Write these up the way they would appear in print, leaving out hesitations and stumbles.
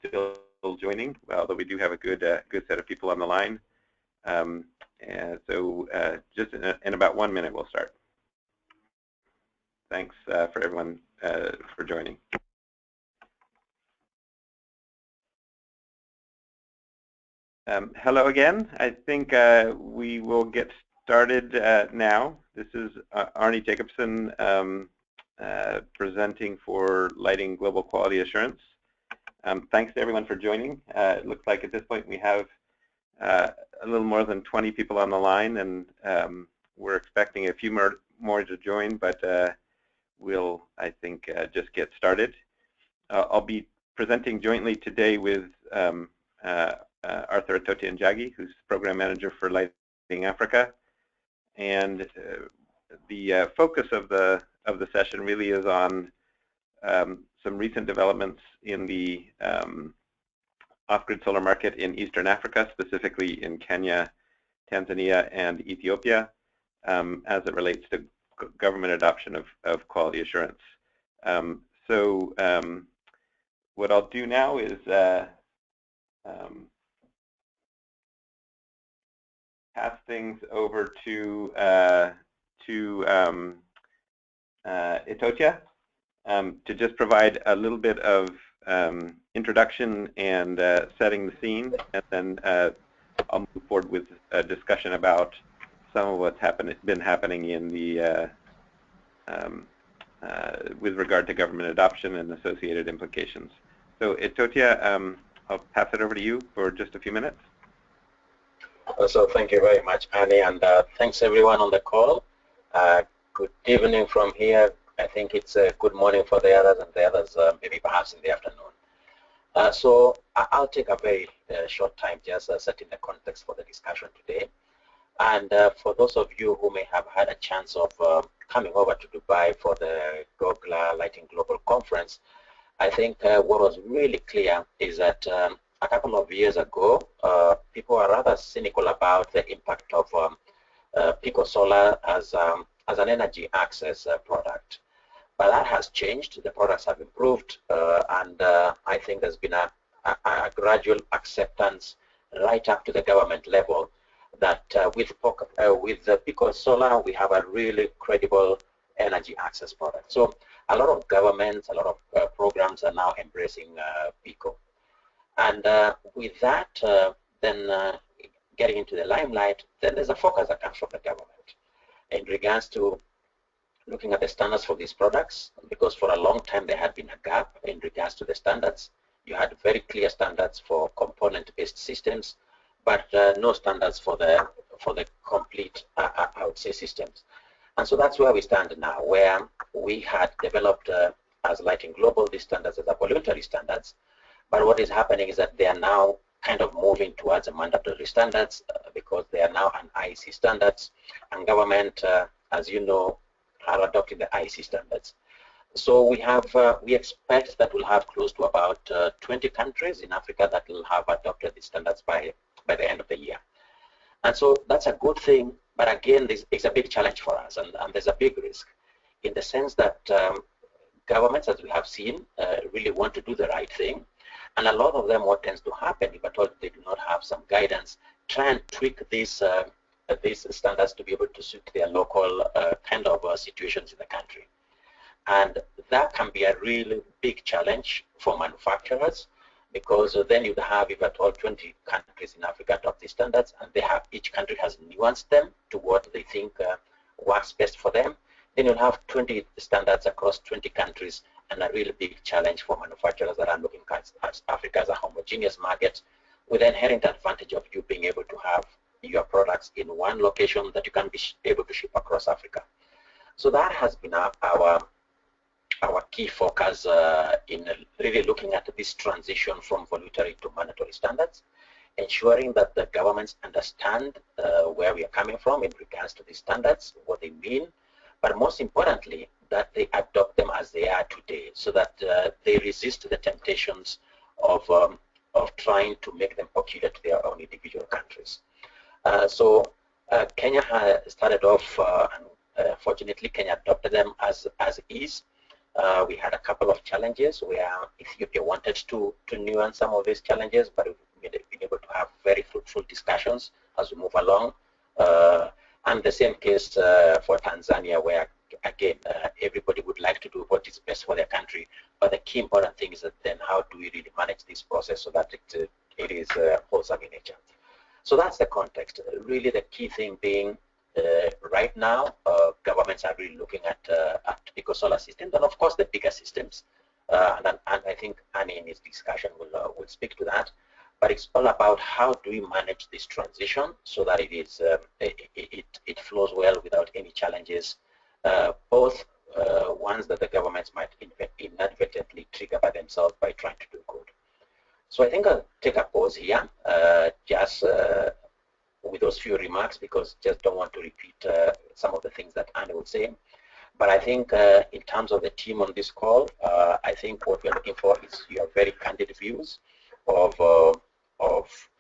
still joining, although we do have a good set of people on the line. And so just in about 1 minute, we'll start. Thanks for everyone for joining. Hello again. I think we will get started now. This is Arne Jacobson presenting for Lighting Global Quality Assurance. Thanks to everyone for joining. It looks like at this point we have a little more than 20 people on the line, and we're expecting a few more to join, but we'll, I think, just get started. I'll be presenting jointly today with Arthur, Itotia, and Njagi, who's Program Manager for Lighting Africa. And the focus of the session really is on some recent developments in the off-grid solar market in Eastern Africa, specifically in Kenya, Tanzania, and Ethiopia, as it relates to government adoption of quality assurance. What I'll do now is pass things over to Itotia to just provide a little bit of introduction and setting the scene, and then I'll move forward with a discussion about some of what's been happening in the with regard to government adoption and associated implications. So Itotia, I'll pass it over to you for just a few minutes. So thank you very much, Arne, and thanks everyone on the call. Good evening from here. I think it's a good morning for the others, and the others maybe perhaps in the afternoon. So I'll take a very short time just setting the context for the discussion today. And for those of you who may have had a chance of coming over to Dubai for the GOGLA Lighting Global Conference, I think what was really clear is that a couple of years ago, people were rather cynical about the impact of Pico Solar as an energy access product. But that has changed. The products have improved, and I think there's been a gradual acceptance right up to the government level that with Pico Solar, we have a really credible energy access product. So a lot of governments, a lot of programs are now embracing Pico. And with that, then getting into the limelight, then there's a focus that comes from the government in regards to looking at the standards for these products, because for a long time there had been a gap in regards to the standards. You had very clear standards for component-based systems, but no standards for the complete, I would say, systems. And so that's where we stand now, where we had developed as Lighting Global these standards as a voluntary standards. But what is happening is that they are now kind of moving towards a mandatory standards because they are now an IEC standards, and government, as you know, are adopting the IEC standards. So we expect that we'll have close to about 20 countries in Africa that will have adopted these standards by the end of the year. And so that's a good thing, but again, this is a big challenge for us, and there's a big risk in the sense that governments, as we have seen, really want to do the right thing. And a lot of them, what tends to happen, if at all they do not have some guidance, try and tweak these standards to be able to suit their local kind of situations in the country. And that can be a really big challenge for manufacturers, because then you'd have, if at all, 20 countries in Africa adopt these standards, and each country has nuanced them to what they think works best for them. Then you'll have 20 standards across 20 countries, and a really big challenge for manufacturers that are looking at Africa as a homogeneous market, with the inherent advantage of you being able to have your products in one location that you can be able to ship across Africa. So that has been our key focus in really looking at this transition from voluntary to mandatory standards, ensuring that the governments understand where we are coming from in regards to these standards, what they mean, but most importantly, that they adopt them as they are today, so that they resist the temptations of trying to make them peculiar to their own individual countries. So Kenya has started off, fortunately, Kenya adopted them as is, We had a couple of challenges where Ethiopia wanted to nuance some of these challenges, but we've been able to have very fruitful discussions as we move along. And the same case for Tanzania, where again, everybody would like to do what is best for their country, but the key important thing is that then how do we really manage this process so that it is wholesome in nature. So that's the context. Really the key thing being right now, governments are really looking at eco-solar systems, and of course the bigger systems. And I think Arne in his discussion will speak to that. But it's all about how do we manage this transition so that it flows well without any challenges, both ones that the governments might inadvertently trigger by themselves by trying to do good. So I think I'll take a pause here, just with those few remarks, because just don't want to repeat some of the things that Arne would say. But I think in terms of the team on this call, I think what we're looking for is your very candid views of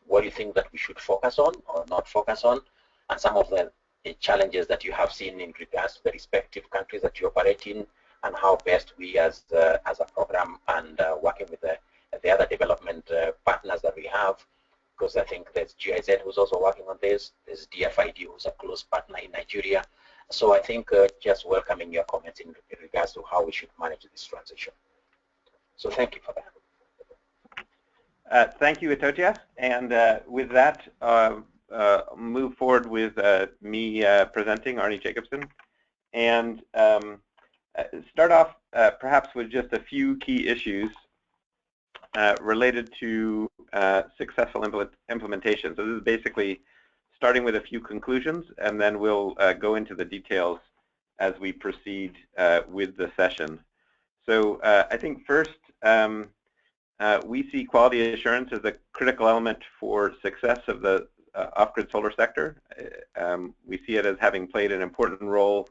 what you think that we should focus on or not focus on, and some of the challenges that you have seen in regards to the respective countries that you operate in, and how best we as a program and working with the other development partners that we have, because I think there's GIZ who's also working on this, there's DFID who's a close partner in Nigeria. So I think just welcoming your comments in regards to how we should manage this transition. So thank you for that. Thank you, Itotia. And with that, move forward with me presenting, Arne Jacobson, and start off perhaps with just a few key issues related to successful implementation. So this is basically starting with a few conclusions, and then we'll go into the details as we proceed with the session. So I think first, we see quality assurance as a critical element for success of the off-grid solar sector. We see it as having played an important role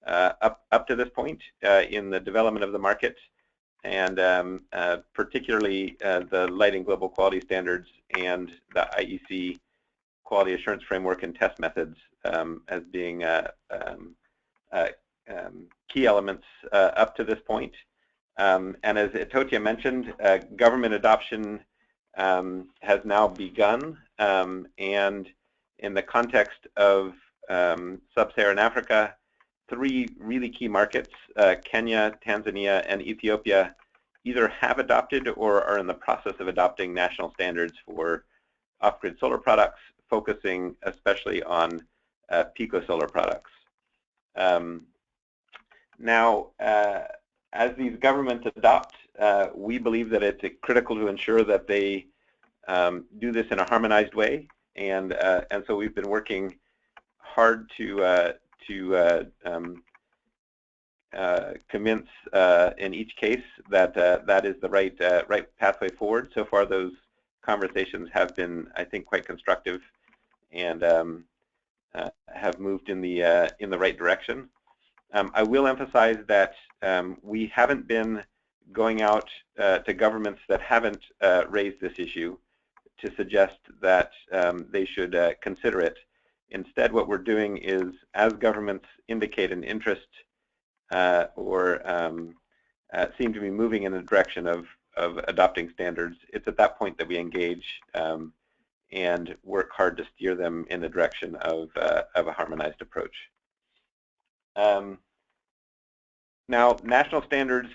up to this point in the development of the market, and particularly the Lighting Global Quality Standards and the IEC Quality Assurance Framework and Test Methods as being key elements up to this point. And as Itotia mentioned, government adoption has now begun, and in the context of sub-Saharan Africa, three really key markets, Kenya, Tanzania, and Ethiopia, either have adopted or are in the process of adopting national standards for off-grid solar products, focusing especially on Pico solar products. Now, as these governments adopt, we believe that it's critical to ensure that they do this in a harmonized way, and so we've been working hard to convince in each case that that is the right pathway forward. So far, those conversations have been, I think, quite constructive and have moved in the right direction. I will emphasize that we haven't been going out to governments that haven't raised this issue to suggest that they should consider it. Instead, what we're doing is, as governments indicate an interest or seem to be moving in the direction of adopting standards, it's at that point that we engage and work hard to steer them in the direction of a harmonized approach. Now, national standards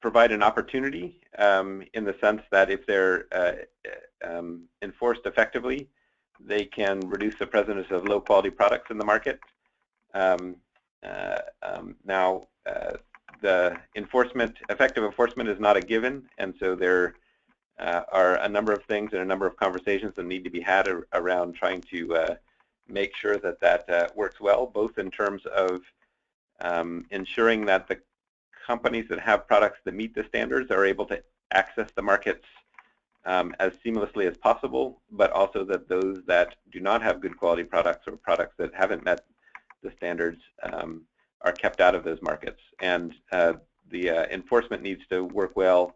provide an opportunity in the sense that if they're enforced effectively, they can reduce the presence of low-quality products in the market. Now, the effective enforcement is not a given, and so there are a number of things and a number of conversations that need to be had around trying to make sure that that works well, both in terms of ensuring that the companies that have products that meet the standards are able to access the markets as seamlessly as possible, but also that those that do not have good quality products or products that haven't met the standards are kept out of those markets. And the enforcement needs to work well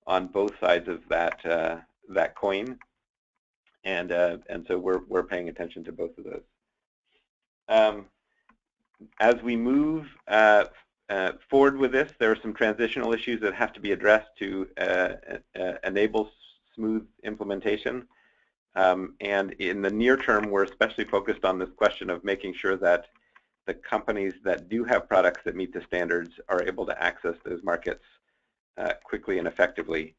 on both sides of that coin, and so we're paying attention to both of those. as we move forward with this, there are some transitional issues that have to be addressed to enable smooth implementation. And in the near term, we're especially focused on this question of making sure that the companies that do have products that meet the standards are able to access those markets quickly and effectively.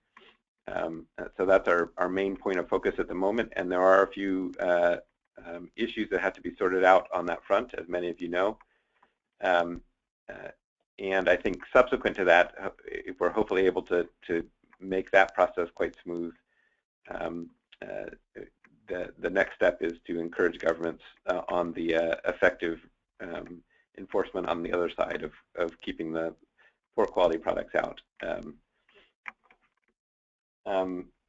So that's our main point of focus at the moment, and there are a few issues that have to be sorted out on that front, as many of you know. And I think subsequent to that, if we're hopefully able to make that process quite smooth, the next step is to encourage governments on the effective enforcement on the other side of keeping the poor quality products out.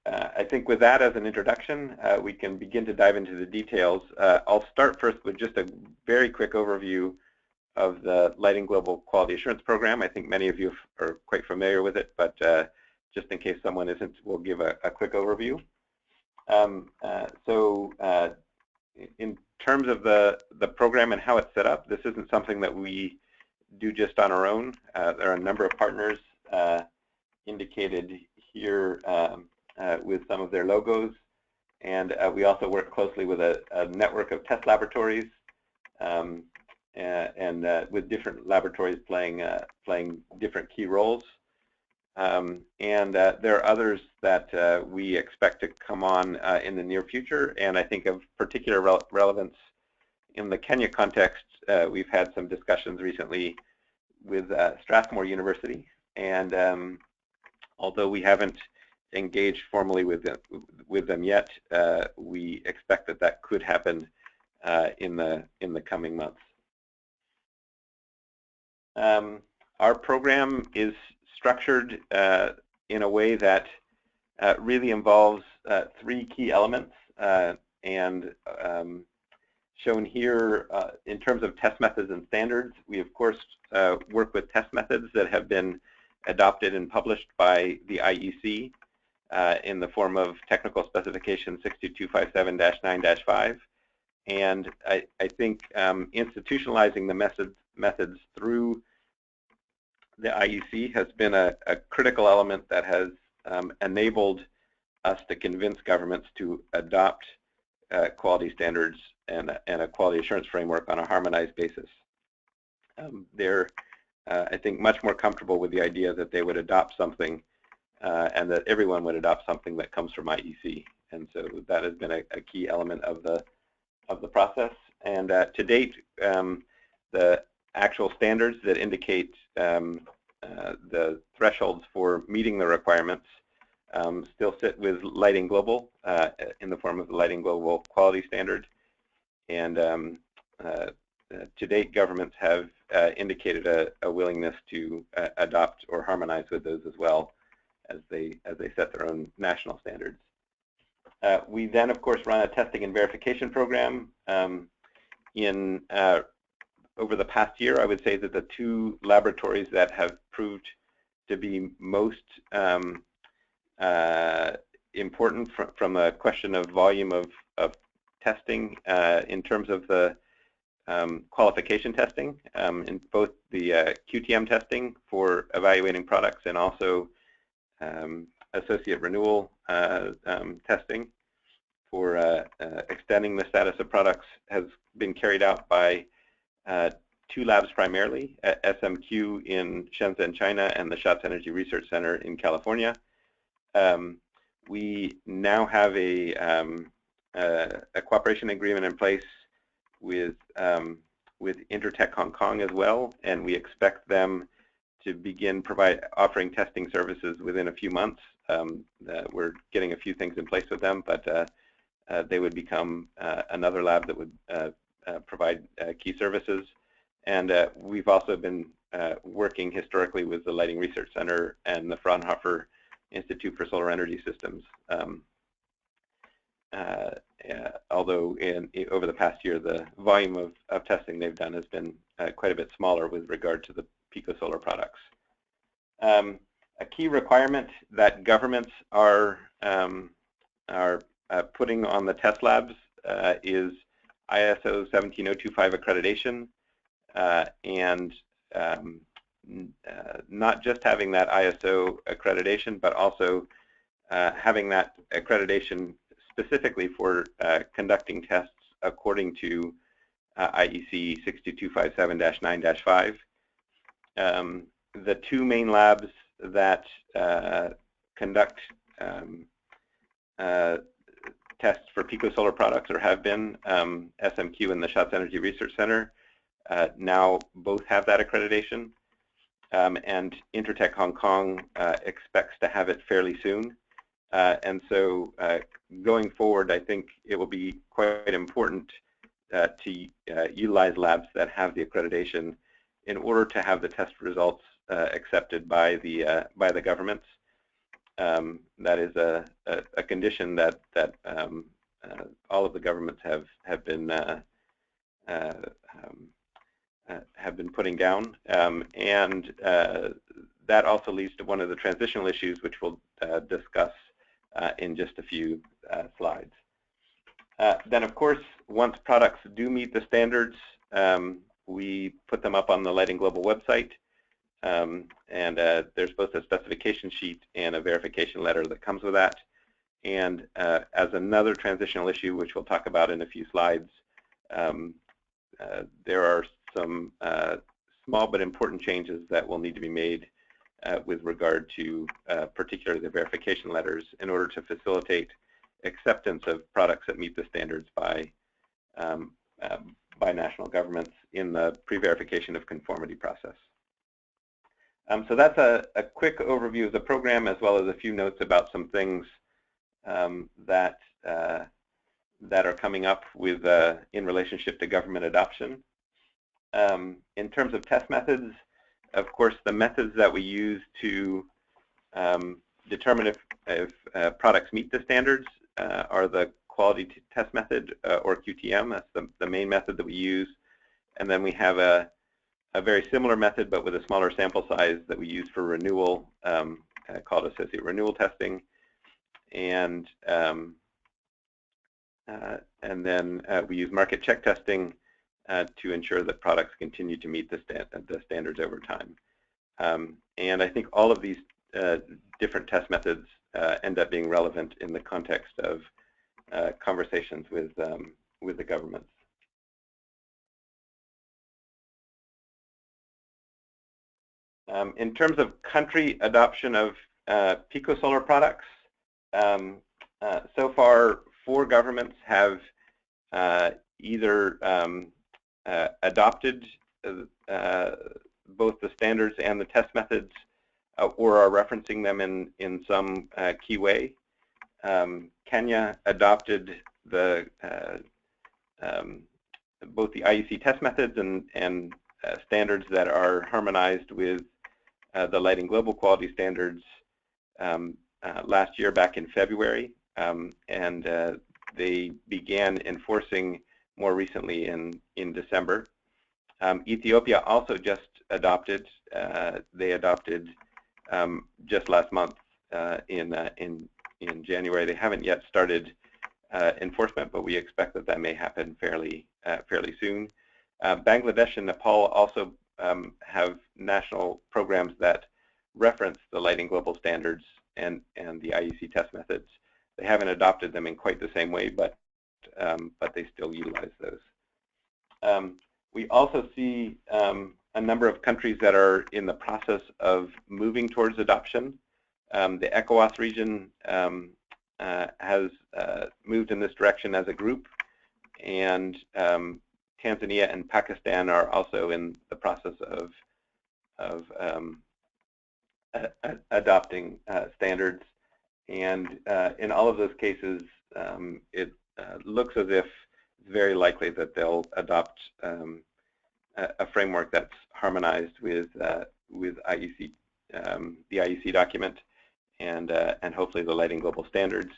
I think with that as an introduction, we can begin to dive into the details. I'll start first with just a very quick overview of the Lighting Global Quality Assurance Program. I think many of you are quite familiar with it, but just in case someone isn't, we'll give a quick overview. In terms of the program and how it's set up, this isn't something that we do just on our own. There are a number of partners indicated here with some of their logos, and we also work closely with a network of test laboratories, and with different laboratories playing different key roles. And there are others that we expect to come on in the near future, and I think of particular relevance in the Kenya context. We've had some discussions recently with Strathmore University, and although we haven't engaged formally with them yet, we expect that could happen in the coming months. Our program is structured in a way that really involves three key elements, and shown here in terms of test methods and standards. We of course work with test methods that have been adopted and published by the IEC in the form of Technical Specification 62257-9-5, and I think institutionalizing the methods through the IEC has been a critical element that has enabled us to convince governments to adopt quality standards and a quality assurance framework on a harmonized basis. They're, I think, much more comfortable with the idea that they would adopt something and that everyone would adopt something that comes from IEC. And so that has been a key element of the process. And to date, the actual standards that indicate the thresholds for meeting the requirements still sit with Lighting Global in the form of the Lighting Global Quality Standard. And to date, governments have indicated a willingness to adopt or harmonize with those as well as they set their own national standards. We then, of course, run a testing and verification program. Over the past year, I would say that the two laboratories that have proved to be most important from a question of volume of testing in terms of the qualification testing, in both the QTM testing for evaluating products and also associate renewal testing for extending the status of products, has been carried out by two labs primarily, SMQ in Shenzhen, China, and the Schatz Energy Research Center in California. We now have a cooperation agreement in place with Intertech Hong Kong as well, and we expect them to begin offering testing services within a few months. We're getting a few things in place with them, but they would become another lab that would provide key services. And we've also been working historically with the Lighting Research Center and the Fraunhofer Institute for Solar Energy Systems. Although over the past year, the volume of testing they've done has been quite a bit smaller with regard to the Pico solar products. A key requirement that governments are putting on the test labs is ISO 17025 accreditation. and not just having that ISO accreditation, but also having that accreditation specifically for conducting tests according to IEC 62257-9-5. The two main labs that conduct tests for Pico solar products, or have been, SMQ and the Schatz Energy Research Center, now both have that accreditation. And Intertech Hong Kong expects to have it fairly soon. And so going forward, I think it will be quite important to utilize labs that have the accreditation in order to have the test results accepted by the governments. That is a condition that all of the governments have been putting down, and that also leads to one of the transitional issues, which we'll discuss in just a few slides. Then, of course, once products do meet the standards, we put them up on the Lighting Global website, and there's both a specification sheet and a verification letter that comes with that. And as another transitional issue, which we'll talk about in a few slides, there are some small but important changes that will need to be made with regard to particularly the verification letters in order to facilitate acceptance of products that meet the standards by national governments in the pre-verification of conformity process. So that's a quick overview of the program, as well as a few notes about some things that are coming up with in relationship to government adoption. In terms of test methods, of course, the methods that we use to determine if products meet the standards are the quality test method, or QTM. That's the main method that we use. And then we have a very similar method, but with a smaller sample size, that we use for renewal, called associate renewal testing. And then we use market check testing to ensure that products continue to meet the standards over time. And I think all of these different test methods end up being relevant in the context of conversations with the governments. In terms of country adoption of Pico solar products, so far 4 governments have either adopted both the standards and the test methods, or are referencing them in some key way. Kenya adopted both the IEC test methods and standards that are harmonized with the Lighting Global quality standards last year, back in February, and they began enforcing more recently in December. Ethiopia also just adopted. They adopted just last month in January. They haven't yet started enforcement, but we expect that may happen fairly soon. Bangladesh and Nepal also have national programs that reference the Lighting Global standards and the IEC test methods. They haven't adopted them in quite the same way, but they still utilize those. We also see a number of countries that are in the process of moving towards adoption. The ECOWAS region has moved in this direction as a group, and Tanzania and Pakistan are also in the process of adopting standards. And in all of those cases, it looks as if it's very likely that they'll adopt a framework that's harmonized with IEC, the IEC document, and hopefully the Lighting Global standards.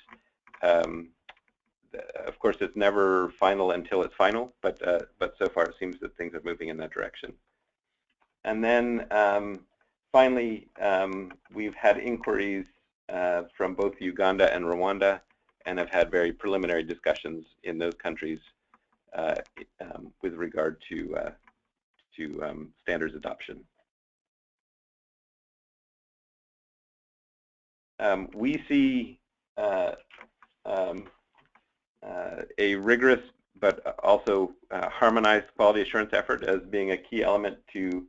Of course, it's never final until it's final, but so far it seems that things are moving in that direction. And then finally, we've had inquiries from both Uganda and Rwanda, and have had very preliminary discussions in those countries with regard to to standards adoption. We see a rigorous but also harmonized quality assurance effort as being a key element to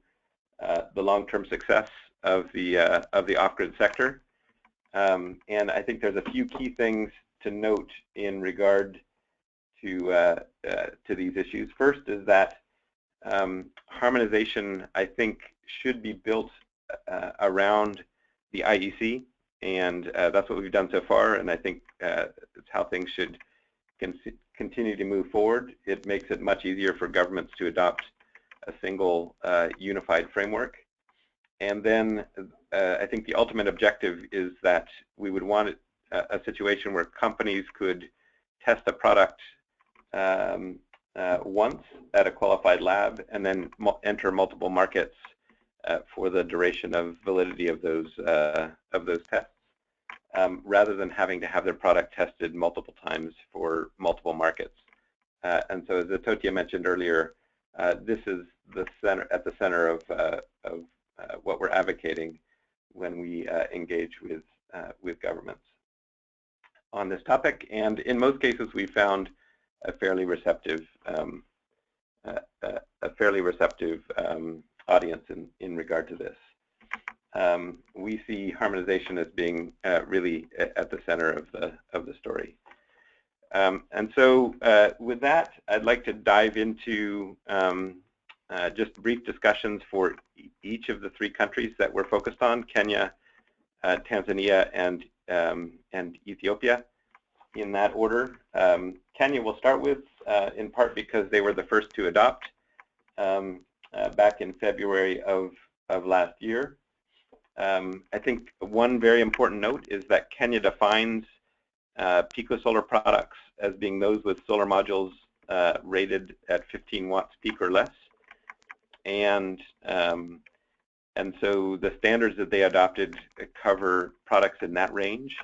the long-term success of the off-grid sector. And I think there's a few key things to note in regard to these issues. First is that harmonization, I think, should be built around the IEC, and that's what we've done so far, and I think it's how things should continue to move forward. It makes it much easier for governments to adopt a single unified framework. And then I think the ultimate objective is that we would want a situation where companies could test a product once at a qualified lab and then enter multiple markets for the duration of validity of those tests, rather than having to have their product tested multiple times for multiple markets. And so, as Itotia mentioned earlier, this is at the center of what we're advocating when we engage with governments on this topic. And in most cases, we found a fairly receptive audience in regard to this. We see harmonization as being really at the center of the story. And so with that, I'd like to dive into just brief discussions for each of the three countries that we're focused on: Kenya, Tanzania, and Ethiopia, in that order. Kenya we'll start with, in part because they were the first to adopt back in February of last year. I think one very important note is that Kenya defines Pico solar products as being those with solar modules rated at 15 watts peak or less, and so the standards that they adopted cover products in that range.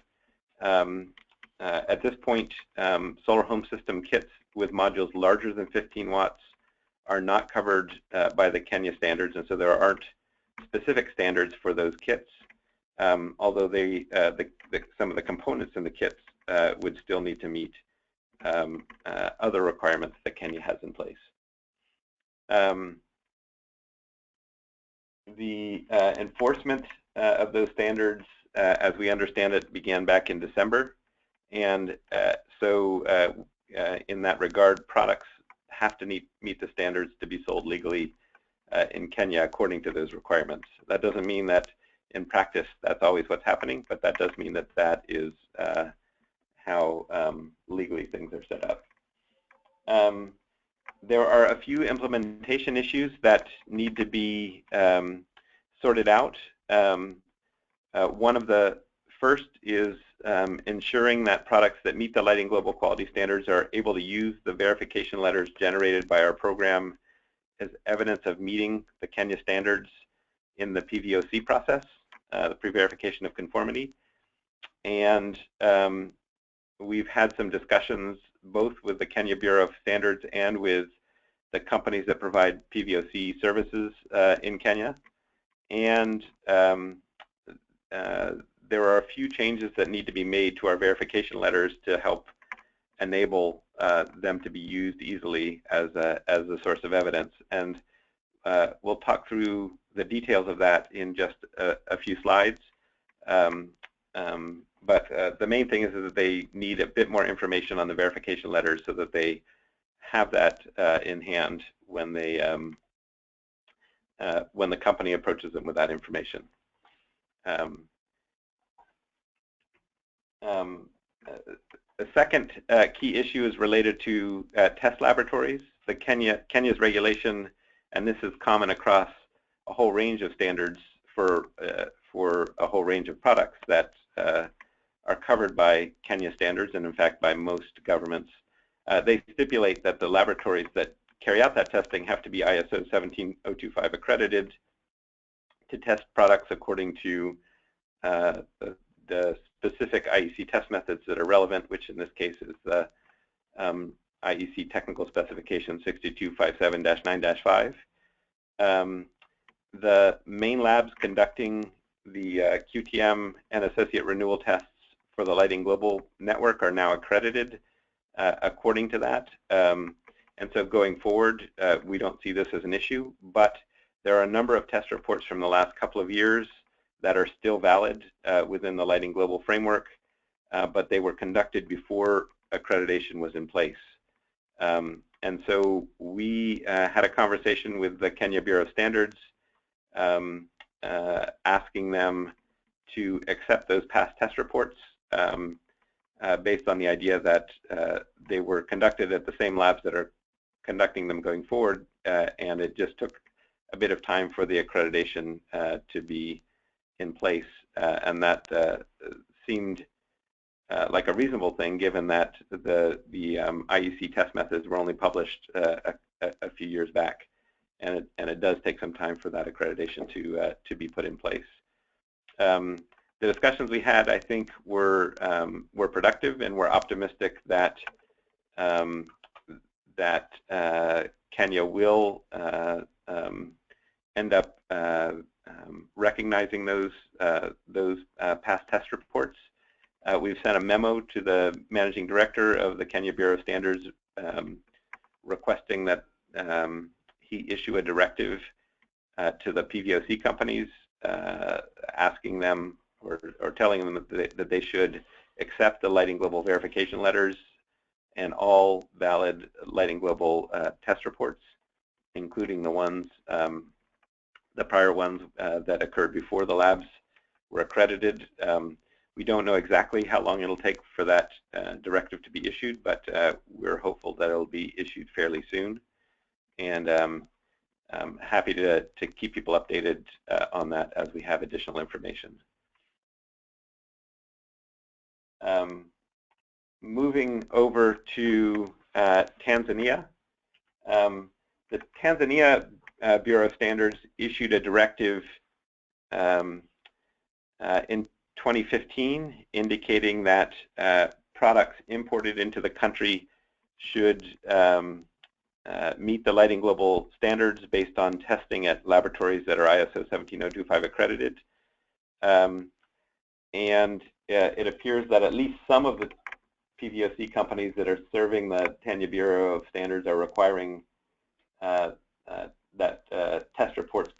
At this point, solar home system kits with modules larger than 15 watts are not covered by the Kenya standards, and so there aren't specific standards for those kits, although some of the components in the kits would still need to meet other requirements that Kenya has in place. The enforcement of those standards, as we understand it, began back in December, and so in that regard, products have to meet the standards to be sold legally in Kenya according to those requirements. That doesn't mean that in practice that's always what's happening, but that does mean that that is how legally things are set up. There are a few implementation issues that need to be sorted out. One of the first is ensuring that products that meet the Lighting Global Quality Standards are able to use the verification letters generated by our program as evidence of meeting the Kenya standards in the PVOC process, the pre-verification of conformity. And we've had some discussions both with the Kenya Bureau of Standards and with the companies that provide PVOC services in Kenya. And there are a few changes that need to be made to our verification letters to help enable them to be used easily as a source of evidence. And we'll talk through the details of that in just a few slides. But the main thing is that they need a bit more information on the verification letters so that they have that in hand when they when the company approaches them with that information. The second key issue is related to test laboratories. Kenya's regulation, and this is common across a whole range of standards for a whole range of products that are covered by Kenya standards, and in fact by most governments. They stipulate that the laboratories that carry out that testing have to be ISO 17025 accredited to test products according to the specific IEC test methods that are relevant, which in this case is the IEC Technical Specification 6257-9-5. The main labs conducting the QTM and associate renewal tests for the Lighting Global network are now accredited according to that. And so going forward, we don't see this as an issue, but there are a number of test reports from the last couple of years that are still valid within the Lighting Global framework, but they were conducted before accreditation was in place. And so we had a conversation with the Kenya Bureau of Standards, asking them to accept those past test reports based on the idea that they were conducted at the same labs that are conducting them going forward, and it just took a bit of time for the accreditation to be in place, and that seemed like a reasonable thing, given that the IEC test methods were only published a few years back, and it does take some time for that accreditation to be put in place. The discussions we had, I think, were productive, and we're optimistic that Kenya will end up recognizing those past test reports. We've sent a memo to the managing director of the Kenya Bureau of Standards requesting that he issue a directive to the PVOC companies, asking them or telling them that they should accept the Lighting Global verification letters and all valid Lighting Global test reports, including the ones, the prior ones that occurred before the labs were accredited. We don't know exactly how long it'll take for that directive to be issued, but we're hopeful that it'll be issued fairly soon. And I'm happy to keep people updated on that as we have additional information. Moving over to Tanzania. The Tanzania Bureau of Standards issued a directive in 2015 indicating that products imported into the country should meet the Lighting Global standards based on testing at laboratories that are ISO 17025 accredited. And it appears that at least some of the PVOC companies that are serving the Tanzania Bureau of Standards are requiring that test reports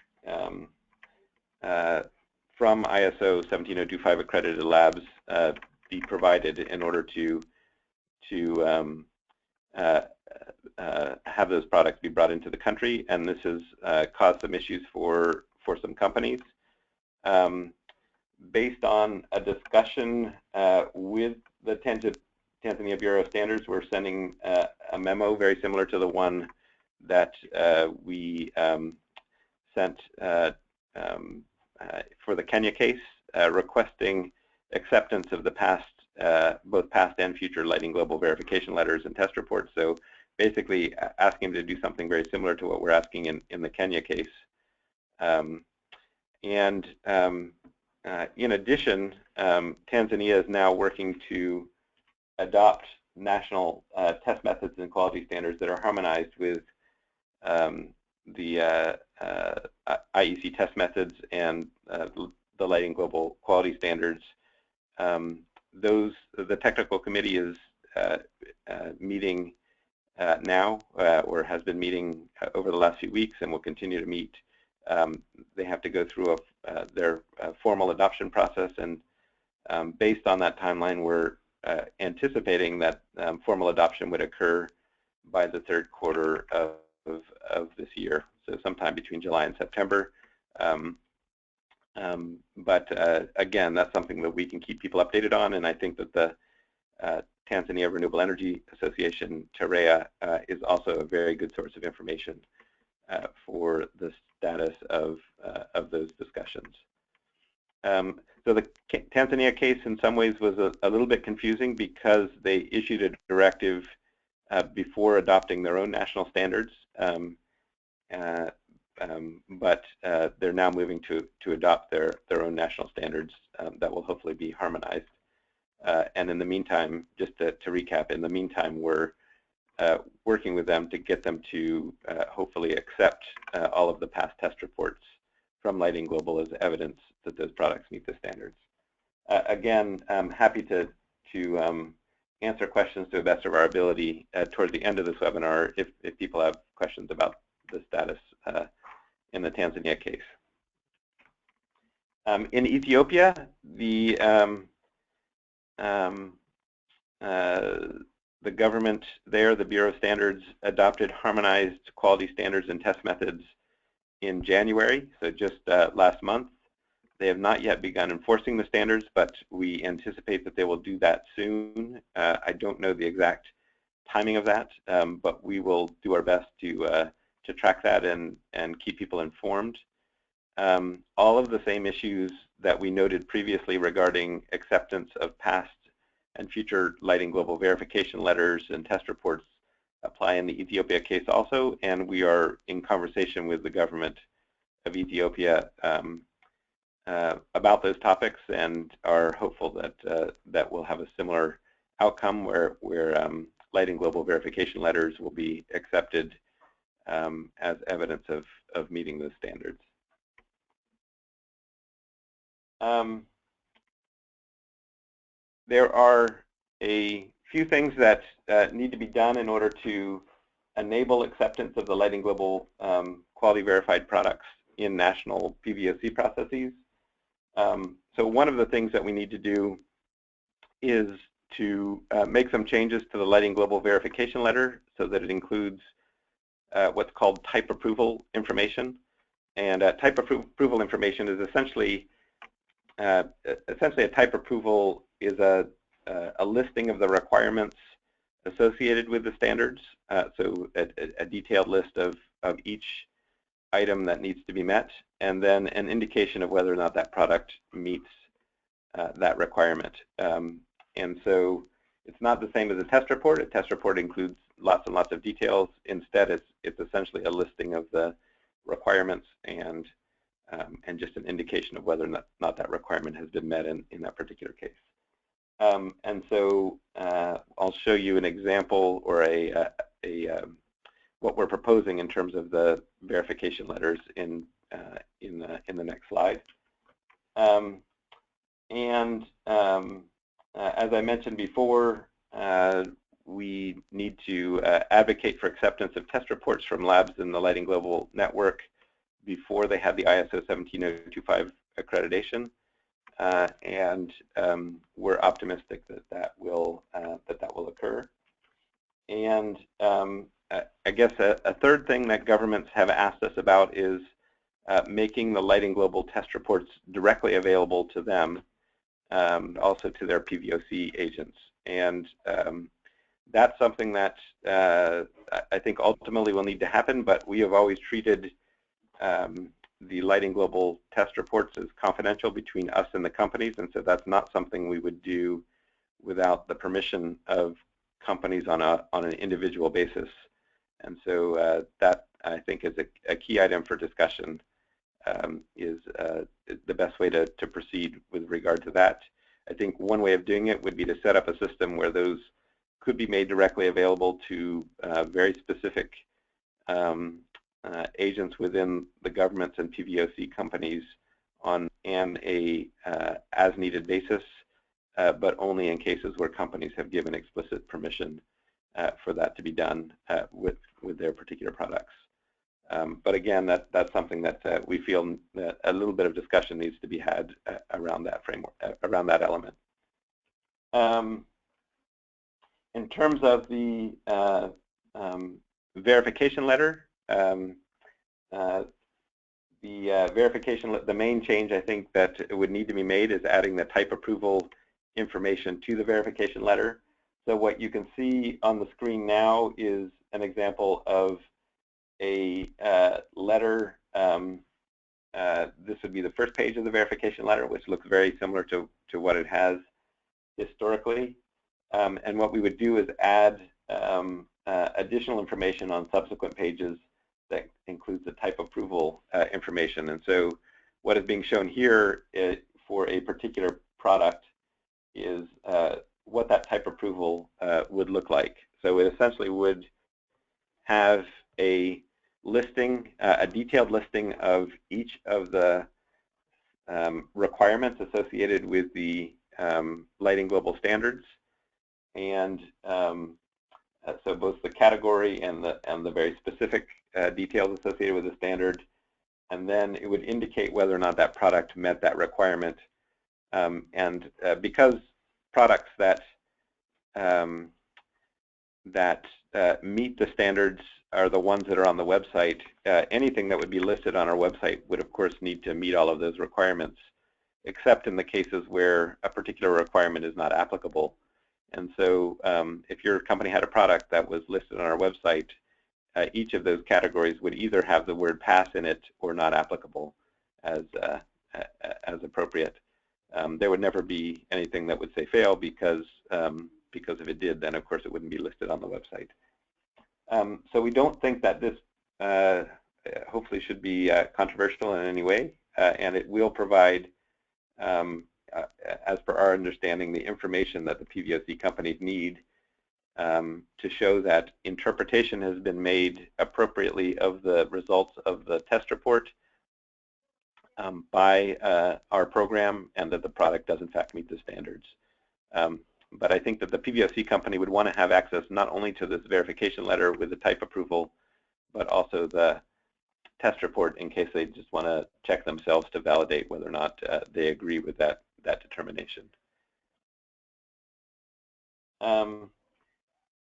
from ISO 17025 accredited labs be provided in order to have those products be brought into the country, and this has caused some issues for some companies. Based on a discussion with the Tanzania Bureau of Standards, we're sending a memo very similar to the one that we sent for the Kenya case, requesting acceptance of the past, both past and future Lighting Global verification letters and test reports. So basically asking them to do something very similar to what we're asking in the Kenya case. In addition, Tanzania is now working to adopt national test methods and quality standards that are harmonized with the IEC test methods and the Lighting Global quality standards. The technical committee is meeting now, or has been meeting over the last few weeks, and will continue to meet. They have to go through their formal adoption process, and based on that timeline, we're anticipating that formal adoption would occur by the third quarter of this year, so sometime between July and September. But again, that's something that we can keep people updated on, and I think that the Tanzania Renewable Energy Association, TAREA, is also a very good source of information for the status of those discussions. So the Tanzania case in some ways was a little bit confusing because they issued a directive before adopting their own national standards, but they're now moving to adopt their own national standards that will hopefully be harmonized. And in the meantime, just to recap, in the meantime, we're working with them to get them to hopefully accept all of the past test reports from Lighting Global as evidence that those products meet the standards. Again, I'm happy to answer questions to the best of our ability towards the end of this webinar if people have questions about the status in the Tanzania case. In Ethiopia, the government there, the Bureau of Standards, adopted harmonized quality standards and test methods in January, so just last month. They have not yet begun enforcing the standards, but we anticipate that they will do that soon. I don't know the exact timing of that, but we will do our best to track that and keep people informed. All of the same issues that we noted previously regarding acceptance of past and future Lighting Global verification letters and test reports apply in the Ethiopia case also, and we are in conversation with the government of Ethiopia about those topics and are hopeful that that will have a similar outcome where Lighting Global verification letters will be accepted as evidence of meeting those standards. There are a few things that need to be done in order to enable acceptance of the Lighting Global quality verified products in national PVOC processes. So one of the things that we need to do is to make some changes to the Lighting Global verification letter so that it includes what's called type approval information. And type approval information is essentially a type approval is a listing of the requirements associated with the standards. So a detailed list of each item that needs to be met, and then an indication of whether or not that product meets that requirement. And so it's not the same as a test report. A test report includes lots and lots of details. Instead, it's essentially a listing of the requirements and just an indication of whether or not that requirement has been met in that particular case. And so I'll show you an example or what we're proposing in terms of the verification letters in the next slide. As I mentioned before, we need to advocate for acceptance of test reports from labs in the Lighting Global network before they have the ISO 17025 accreditation, and we're optimistic that will occur. And I guess a third thing that governments have asked us about is making the Lighting Global test reports directly available to them, also to their PVOC agents. And that's something that I think ultimately will need to happen, but we have always treated the Lighting Global test reports as confidential between us and the companies, and so that's not something we would do without the permission of companies on an individual basis. And so that, I think, is a key item for discussion, is the best way to proceed with regard to that. I think one way of doing it would be to set up a system where those could be made directly available to very specific agents within the governments and PVOC companies on a as-needed basis, but only in cases where companies have given explicit permission for that to be done with their particular products. But again, that's something that we feel that a little bit of discussion needs to be had around that framework, around that element. In terms of the verification letter, the main change I think that would need to be made is adding the type approval information to the verification letter. So what you can see on the screen now is an example of a letter. This would be the first page of the verification letter, which looks very similar to what it has historically. And what we would do is add additional information on subsequent pages that includes the type approval information. And so what is being shown here for a particular product is what that type approval would look like. So it essentially would have a listing, a detailed listing of each of the requirements associated with the lighting global standards, and so both the category and the very specific details associated with the standard, and then it would indicate whether or not that product met that requirement. Because products that meet the standards are the ones that are on the website, anything that would be listed on our website would of course need to meet all of those requirements, except in the cases where a particular requirement is not applicable. And so if your company had a product that was listed on our website, each of those categories would either have the word pass in it or not applicable as appropriate. There would never be anything that would say fail, because if it did, then of course it wouldn't be listed on the website. So we don't think that this hopefully should be controversial in any way, and it will provide, as per our understanding, the information that the PVOC companies need to show that interpretation has been made appropriately of the results of the test report by our program, and that the product does in fact meet the standards. But I think that the PVOC company would want to have access not only to this verification letter with the type approval, but also the test report in case they just want to check themselves to validate whether or not they agree with that determination.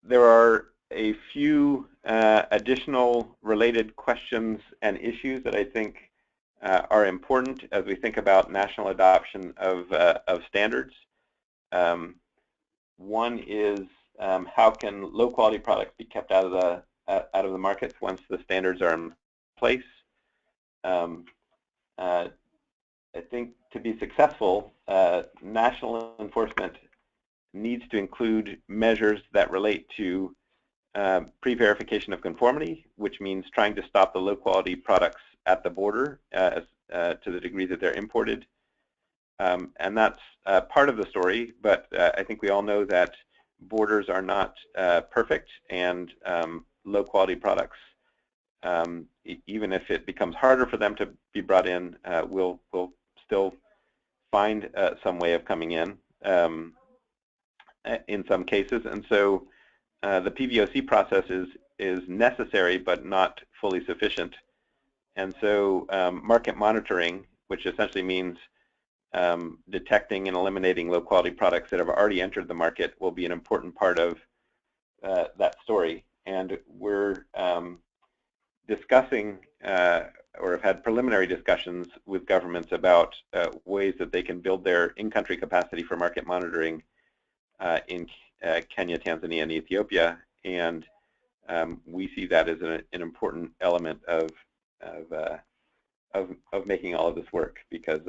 There are a few additional related questions and issues that I think are important as we think about national adoption of standards. One is how can low-quality products be kept out of the market once the standards are in place? I think to be successful, national enforcement needs to include measures that relate to pre-verification of conformity, which means trying to stop the low-quality products at the border to the degree that they're imported. And that's part of the story, but I think we all know that borders are not perfect, and low-quality products, even if it becomes harder for them to be brought in, will still find some way of coming in some cases. And so the PVOC process is necessary but not fully sufficient. And so market monitoring, which essentially means detecting and eliminating low-quality products that have already entered the market, will be an important part of that story. And we're discussing or have had preliminary discussions with governments about ways that they can build their in-country capacity for market monitoring in Kenya, Tanzania, and Ethiopia. And we see that as an important element of making all of this work, because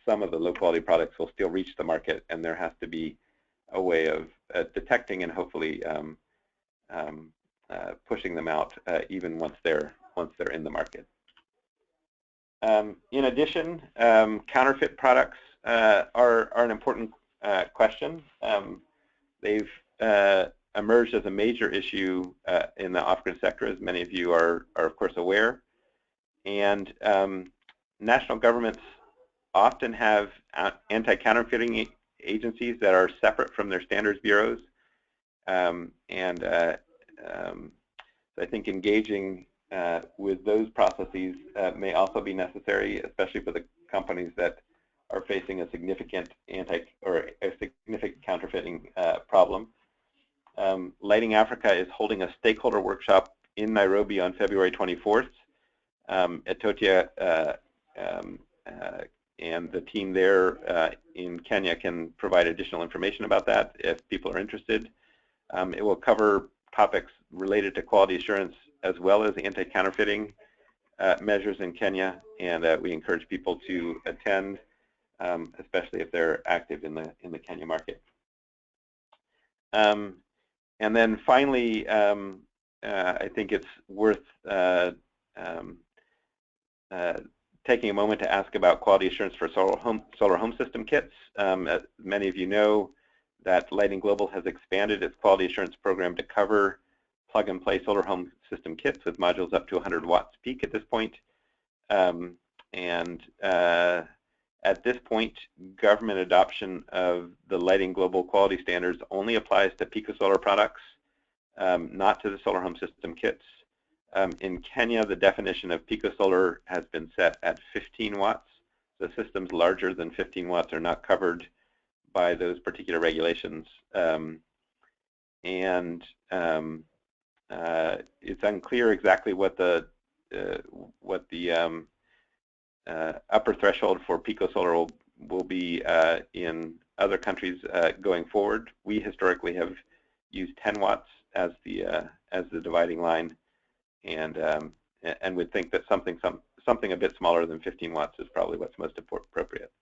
some of the low-quality products will still reach the market, and there has to be a way of detecting and hopefully pushing them out even once they're in the market. In addition, counterfeit products are an important question. They've emerged as a major issue in the off-grid sector, as many of you are of course aware. And national governments often have anti-counterfeiting agencies that are separate from their standards bureaus. I think engaging with those processes may also be necessary, especially for the companies that are facing a significant counterfeiting problem. Lighting Africa is holding a stakeholder workshop in Nairobi on February 24th. Itotia and the team there in Kenya can provide additional information about that if people are interested. It will cover topics related to quality assurance as well as anti-counterfeiting measures in Kenya, and we encourage people to attend, especially if they're active in the Kenya market. And then finally, I think it's worth taking a moment to ask about quality assurance for solar home system kits. As many of you know, that Lighting Global has expanded its quality assurance program to cover plug-and-play solar home system kits with modules up to 100 watts peak at this point. At this point, government adoption of the Lighting Global quality standards only applies to Pico Solar products, not to the solar home system kits. In Kenya, the definition of Pico Solar has been set at 15 watts. The systems larger than 15 watts are not covered by those particular regulations. It's unclear exactly what the upper threshold for Pico Solar will be in other countries going forward. We historically have used 10 watts as the dividing line, and would think that something a bit smaller than 15 watts is probably what's most appropriate.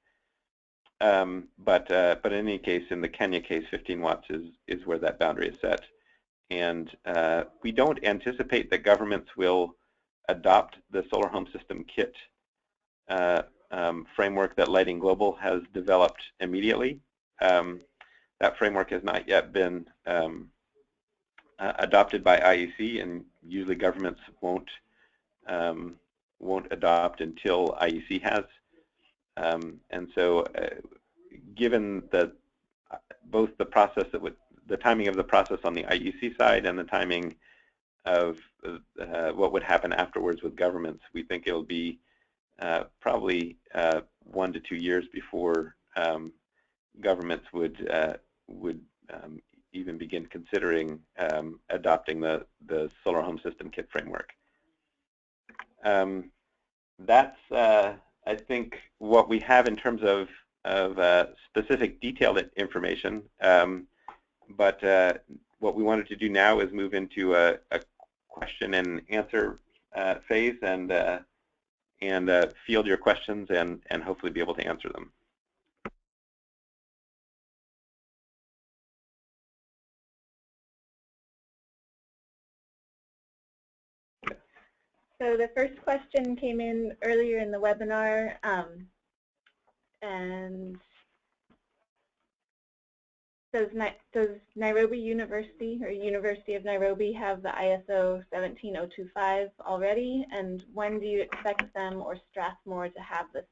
But in any case, in the Kenya case, 15 watts is where that boundary is set. And we don't anticipate that governments will adopt the solar home system kit framework that Lighting Global has developed immediately. That framework has not yet been adopted by IEC, and usually governments won't adopt until IEC has. And so, given both the process the timing of the process on the IEC side and the timing of what would happen afterwards with governments, we think it'll be probably 1 to 2 years before governments would even begin considering adopting the solar home system kit framework. That's I think what we have in terms of specific detailed information. But what we wanted to do now is move into a question and answer phase, and field your questions and hopefully be able to answer them. So the first question came in earlier in the webinar, and does Nairobi University or University of Nairobi have the ISO 17025 already, and when do you expect them or Strathmore to have the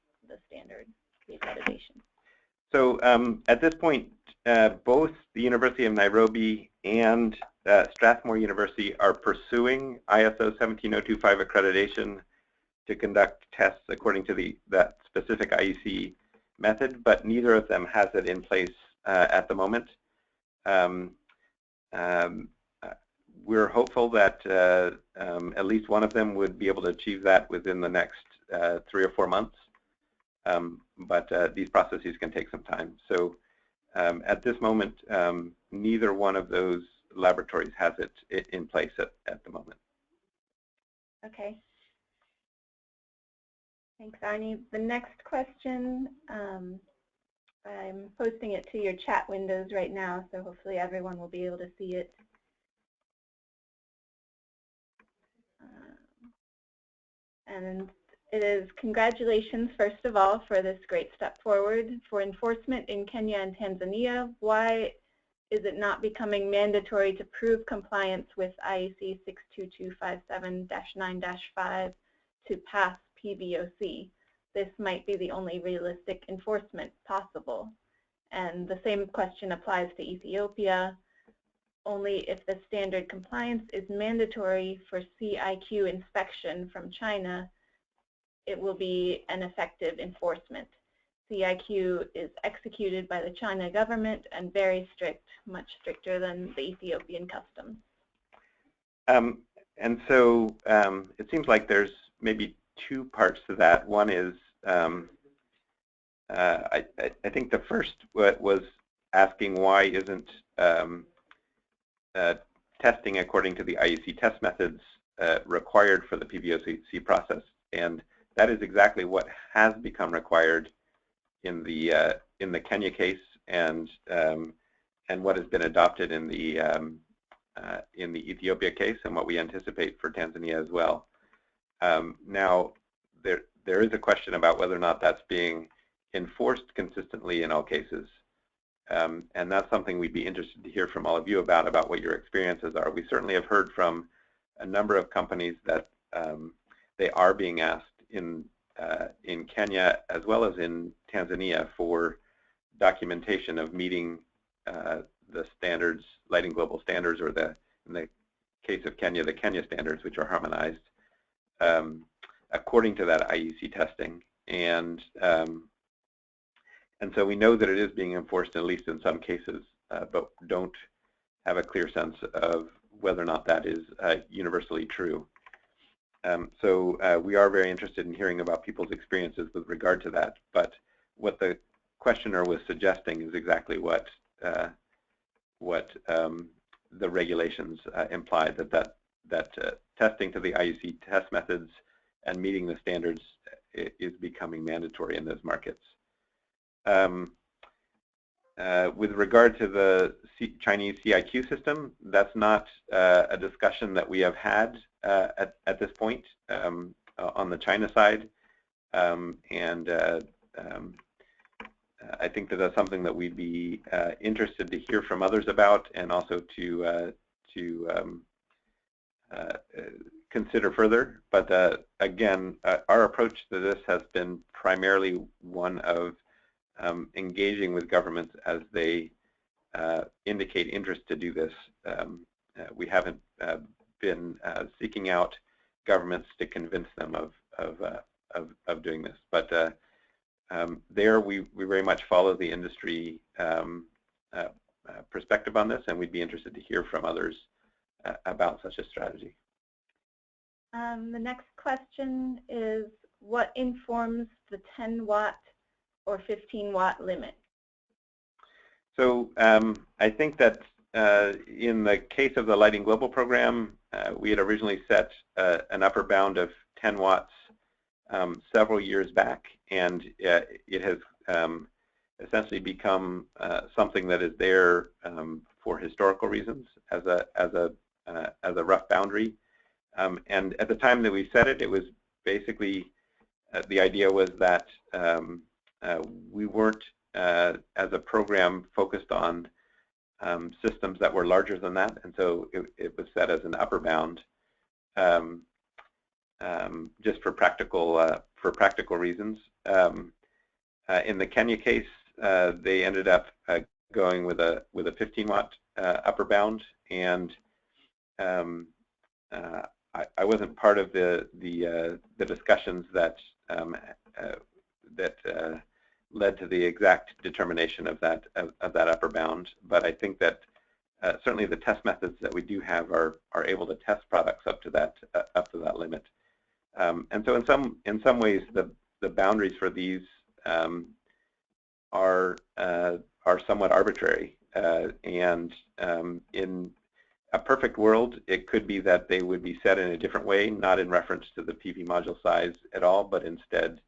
standard, the accreditation? So at this point, both the University of Nairobi and Strathmore University are pursuing ISO 17025 accreditation to conduct tests according to that specific IEC method, but neither of them has it in place at the moment. We're hopeful that at least one of them would be able to achieve that within the next 3 or 4 months, but these processes can take some time. So at this moment, neither one of those laboratories has it in place at the moment. Okay. Thanks, Arne. The next question, I'm posting it to your chat windows right now, so hopefully everyone will be able to see it. And it is congratulations, first of all, for this great step forward for enforcement in Kenya and Tanzania. Why is it not becoming mandatory to prove compliance with IEC 62257-9-5 to pass PBOC? This might be the only realistic enforcement possible. And the same question applies to Ethiopia. Only if the standard compliance is mandatory for CIQ inspection from China, it will be an effective enforcement. CIQ is executed by the China government and very strict, much stricter than the Ethiopian customs. And so it seems like there's maybe 2 parts to that. One is I think the first was asking why isn't testing according to the IEC test methods required for the PBOC process, and that is exactly what has become required in the Kenya case and what has been adopted in the Ethiopia case, and what we anticipate for Tanzania as well. Now there is a question about whether or not that's being enforced consistently in all cases. And that's something we'd be interested to hear from all of you about what your experiences are. We certainly have heard from a number of companies that they are being asked in Kenya as well as in Tanzania for documentation of meeting the standards, lighting global standards, or in the case of Kenya, the Kenya standards, which are harmonized according to that IEC testing. And so we know that it is being enforced, at least in some cases, but don't have a clear sense of whether or not that is universally true. So we are very interested in hearing about people's experiences with regard to that. But what the questioner was suggesting is exactly what the regulations imply, that testing to the IEC test methods and meeting the standards is becoming mandatory in those markets. With regard to the Chinese CIQ system, that's not a discussion that we have had at this point on the China side, and I think that that's something that we'd be interested to hear from others about, and also to consider further. But again, our approach to this has been primarily one of engaging with governments as they indicate interest to do this. We haven't been seeking out governments to convince them of doing this, but there we very much follow the industry perspective on this, and we'd be interested to hear from others about such a strategy. The next question is, what informs the 10-watt or 15-watt limit? So I think that in the case of the Lighting Global program, we had originally set an upper bound of 10 watts several years back, and it has essentially become something that is there for historical reasons as a rough boundary. And at the time that we set it, it was basically the idea was that we weren't, as a program, focused on systems that were larger than that, and so it was set as an upper bound, just for practical reasons. In the Kenya case, they ended up going with a 15-watt upper bound, and I wasn't part of the discussions that led to the exact determination of that upper bound, but I think that certainly the test methods that we do have are able to test products up to that limit. And so in some ways the boundaries for these are somewhat arbitrary, and in a perfect world, it could be that they would be set in a different way, not in reference to the PV module size at all, but instead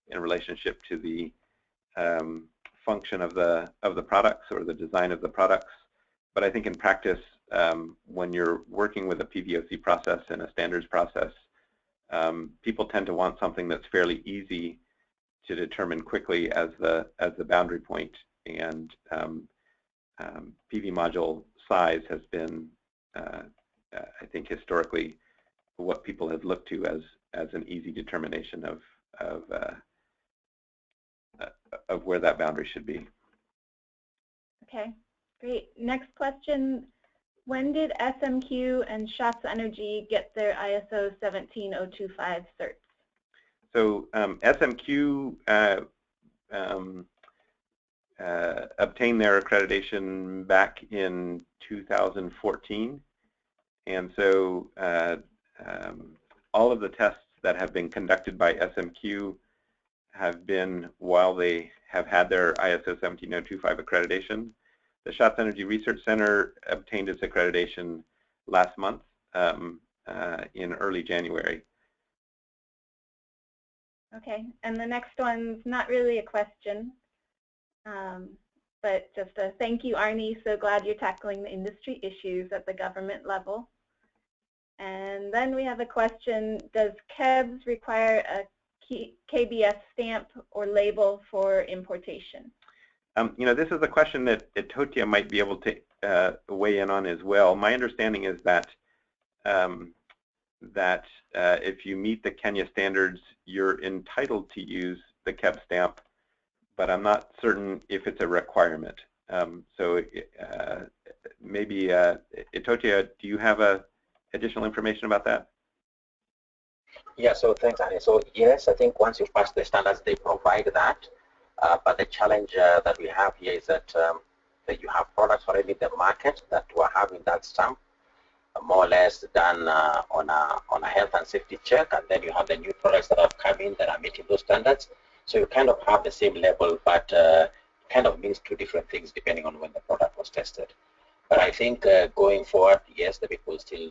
in relationship to the function of the products or the design of the products. But I think in practice, when you're working with a PVOC process and a standards process, people tend to want something that's fairly easy to determine quickly as the boundary point, and PV module size has been, I think, historically what people have looked to as an easy determination of where that boundary should be. Okay, great. Next question. When did SMQ and Shots Energy get their ISO 17025 certs? So SMQ obtained their accreditation back in 2014, and so all of the tests that have been conducted by SMQ have been while they have had their ISO 17025 accreditation. The Shots Energy Research Center obtained its accreditation last month in early January. Okay, and the next one's not really a question, but just a thank you, Arne. So glad you're tackling the industry issues at the government level. And then we have a question, does KEBS require a KBS stamp or label for importation? This is a question that Itotia might be able to weigh in on as well. My understanding is that if you meet the Kenya standards, you're entitled to use the KEB stamp, but I'm not certain if it's a requirement. Maybe Itotia, do you have additional information about that? Yeah, so thanks, Arne. So yes, I think once you pass the standards, they provide that. But the challenge that we have here is that you have products already in the market that were having that stamp, more or less done on a health and safety check, and then you have the new products that have come in that are meeting those standards. So you kind of have the same level, but kind of means two different things depending on when the product was tested. But I think going forward, yes, the people still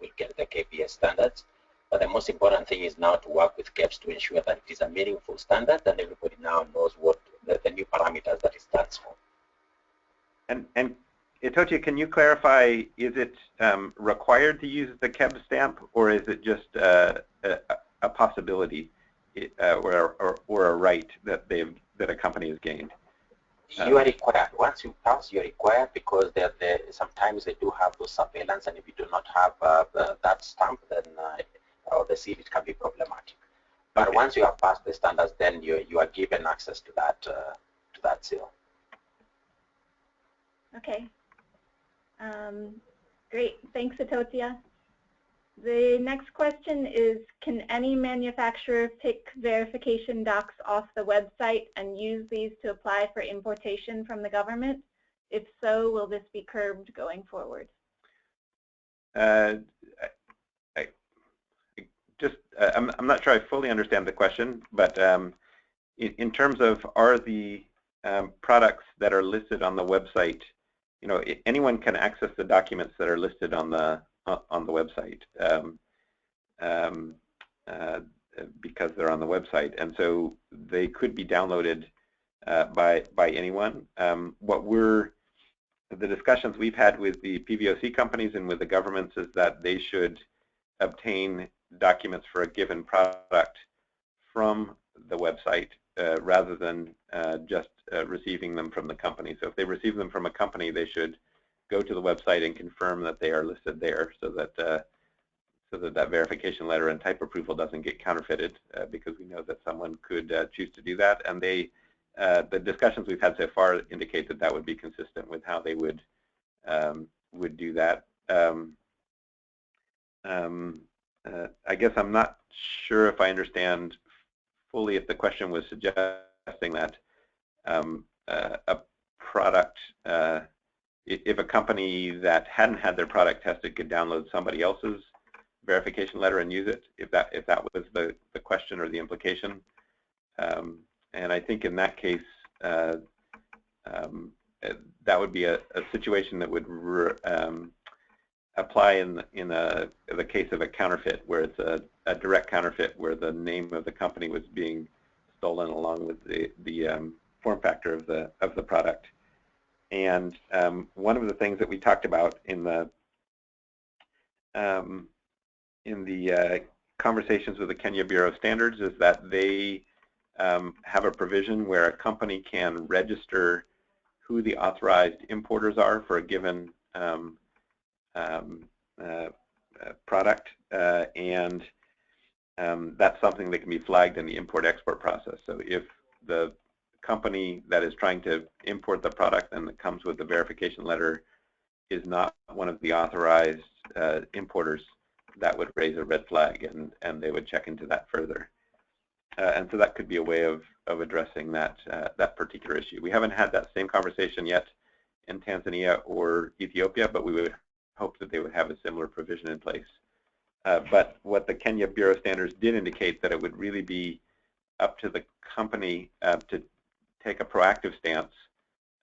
will get the KPS standards. But the most important thing is now to work with KEBS to ensure that it is a meaningful standard and everybody now knows what the new parameters that it stands for. And Itotia, can you clarify, is it required to use the KEBS stamp, or is it just a possibility or a right that a company has gained? You are required. Once you pass, you're required, because sometimes they do have those surveillance, and if you do not have that stamp, then or the seal, it can be problematic. But once you have passed the standards, then you are given access to that seal. Okay. Great. Thanks, Itotia. The next question is, can any manufacturer pick verification docs off the website and use these to apply for importation from the government? If so, will this be curbed going forward? I'm not sure I fully understand the question, but in terms of are the products that are listed on the website, anyone can access the documents that are listed on the website because they're on the website, and so they could be downloaded by anyone. The discussions we've had with the PVOC companies and with the governments is that they should obtain documents for a given product from the website rather than just receiving them from the company. So if they receive them from a company, they should go to the website and confirm that they are listed there, so that that verification letter and type approval doesn't get counterfeited, because we know that someone could choose to do that. And the discussions we've had so far indicate that that would be consistent with how they would do that. I guess I'm not sure if I understand fully if the question was suggesting that a product, if a company that hadn't had their product tested could download somebody else's verification letter and use it, if that was the question or the implication. And I think in that case, that would be a situation that would apply in the case of a counterfeit, where it's a direct counterfeit, where the name of the company was being stolen along with the form factor of the product. And one of the things that we talked about in the conversations with the Kenya Bureau of Standards is that they have a provision where a company can register who the authorized importers are for a given product, and that's something that can be flagged in the import-export process. So if the company that is trying to import the product and that comes with the verification letter is not one of the authorized importers, that would raise a red flag, and they would check into that further. And so that could be a way of addressing that particular issue. We haven't had that same conversation yet in Tanzania or Ethiopia, but we would hope that they would have a similar provision in place. But what the Kenya Bureau of Standards did indicate that it would really be up to the company to take a proactive stance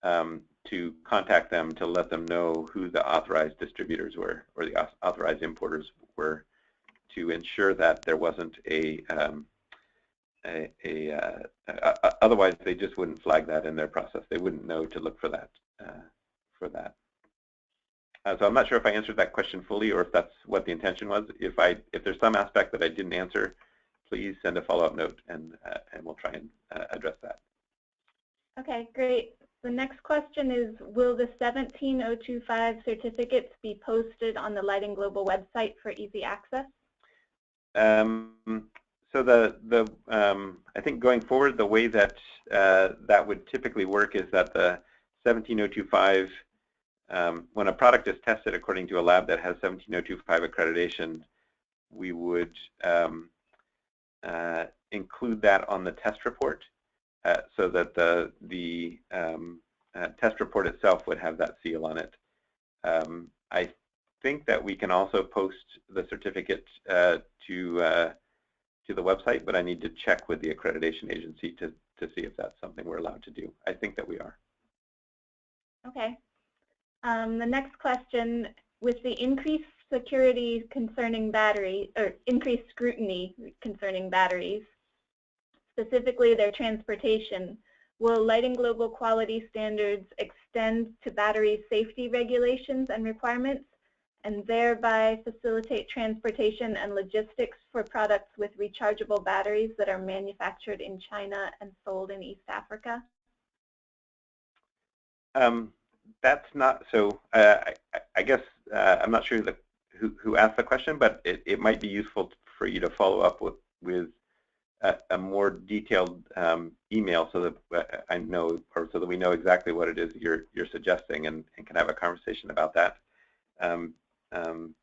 to contact them to let them know who the authorized distributors were or the authorized importers were, to ensure that there wasn't otherwise they just wouldn't flag that in their process. They wouldn't know to look for that. So I'm not sure if I answered that question fully, or if that's what the intention was. If there's some aspect that I didn't answer, please send a follow-up note, and we'll try and address that. Okay, great. The next question is, will the 17025 certificates be posted on the Lighting Global website for easy access? So I think going forward, the way that that would typically work is that the 17025, when a product is tested according to a lab that has 17025 accreditation, we would include that on the test report, so that the test report itself would have that seal on it. I think that we can also post the certificate to the website, but I need to check with the accreditation agency to see if that's something we're allowed to do. I think that we are. Okay. The next question, with the increased security concerning batteries, or increased scrutiny concerning batteries, specifically their transportation, will Lighting Global quality standards extend to battery safety regulations and requirements, and thereby facilitate transportation and logistics for products with rechargeable batteries that are manufactured in China and sold in East Africa? That's not, so I guess I'm not sure who asked the question, but it might be useful for you to follow up with a more detailed email, so that I know, or so that we know exactly what it is you're suggesting, and can have a conversation about that.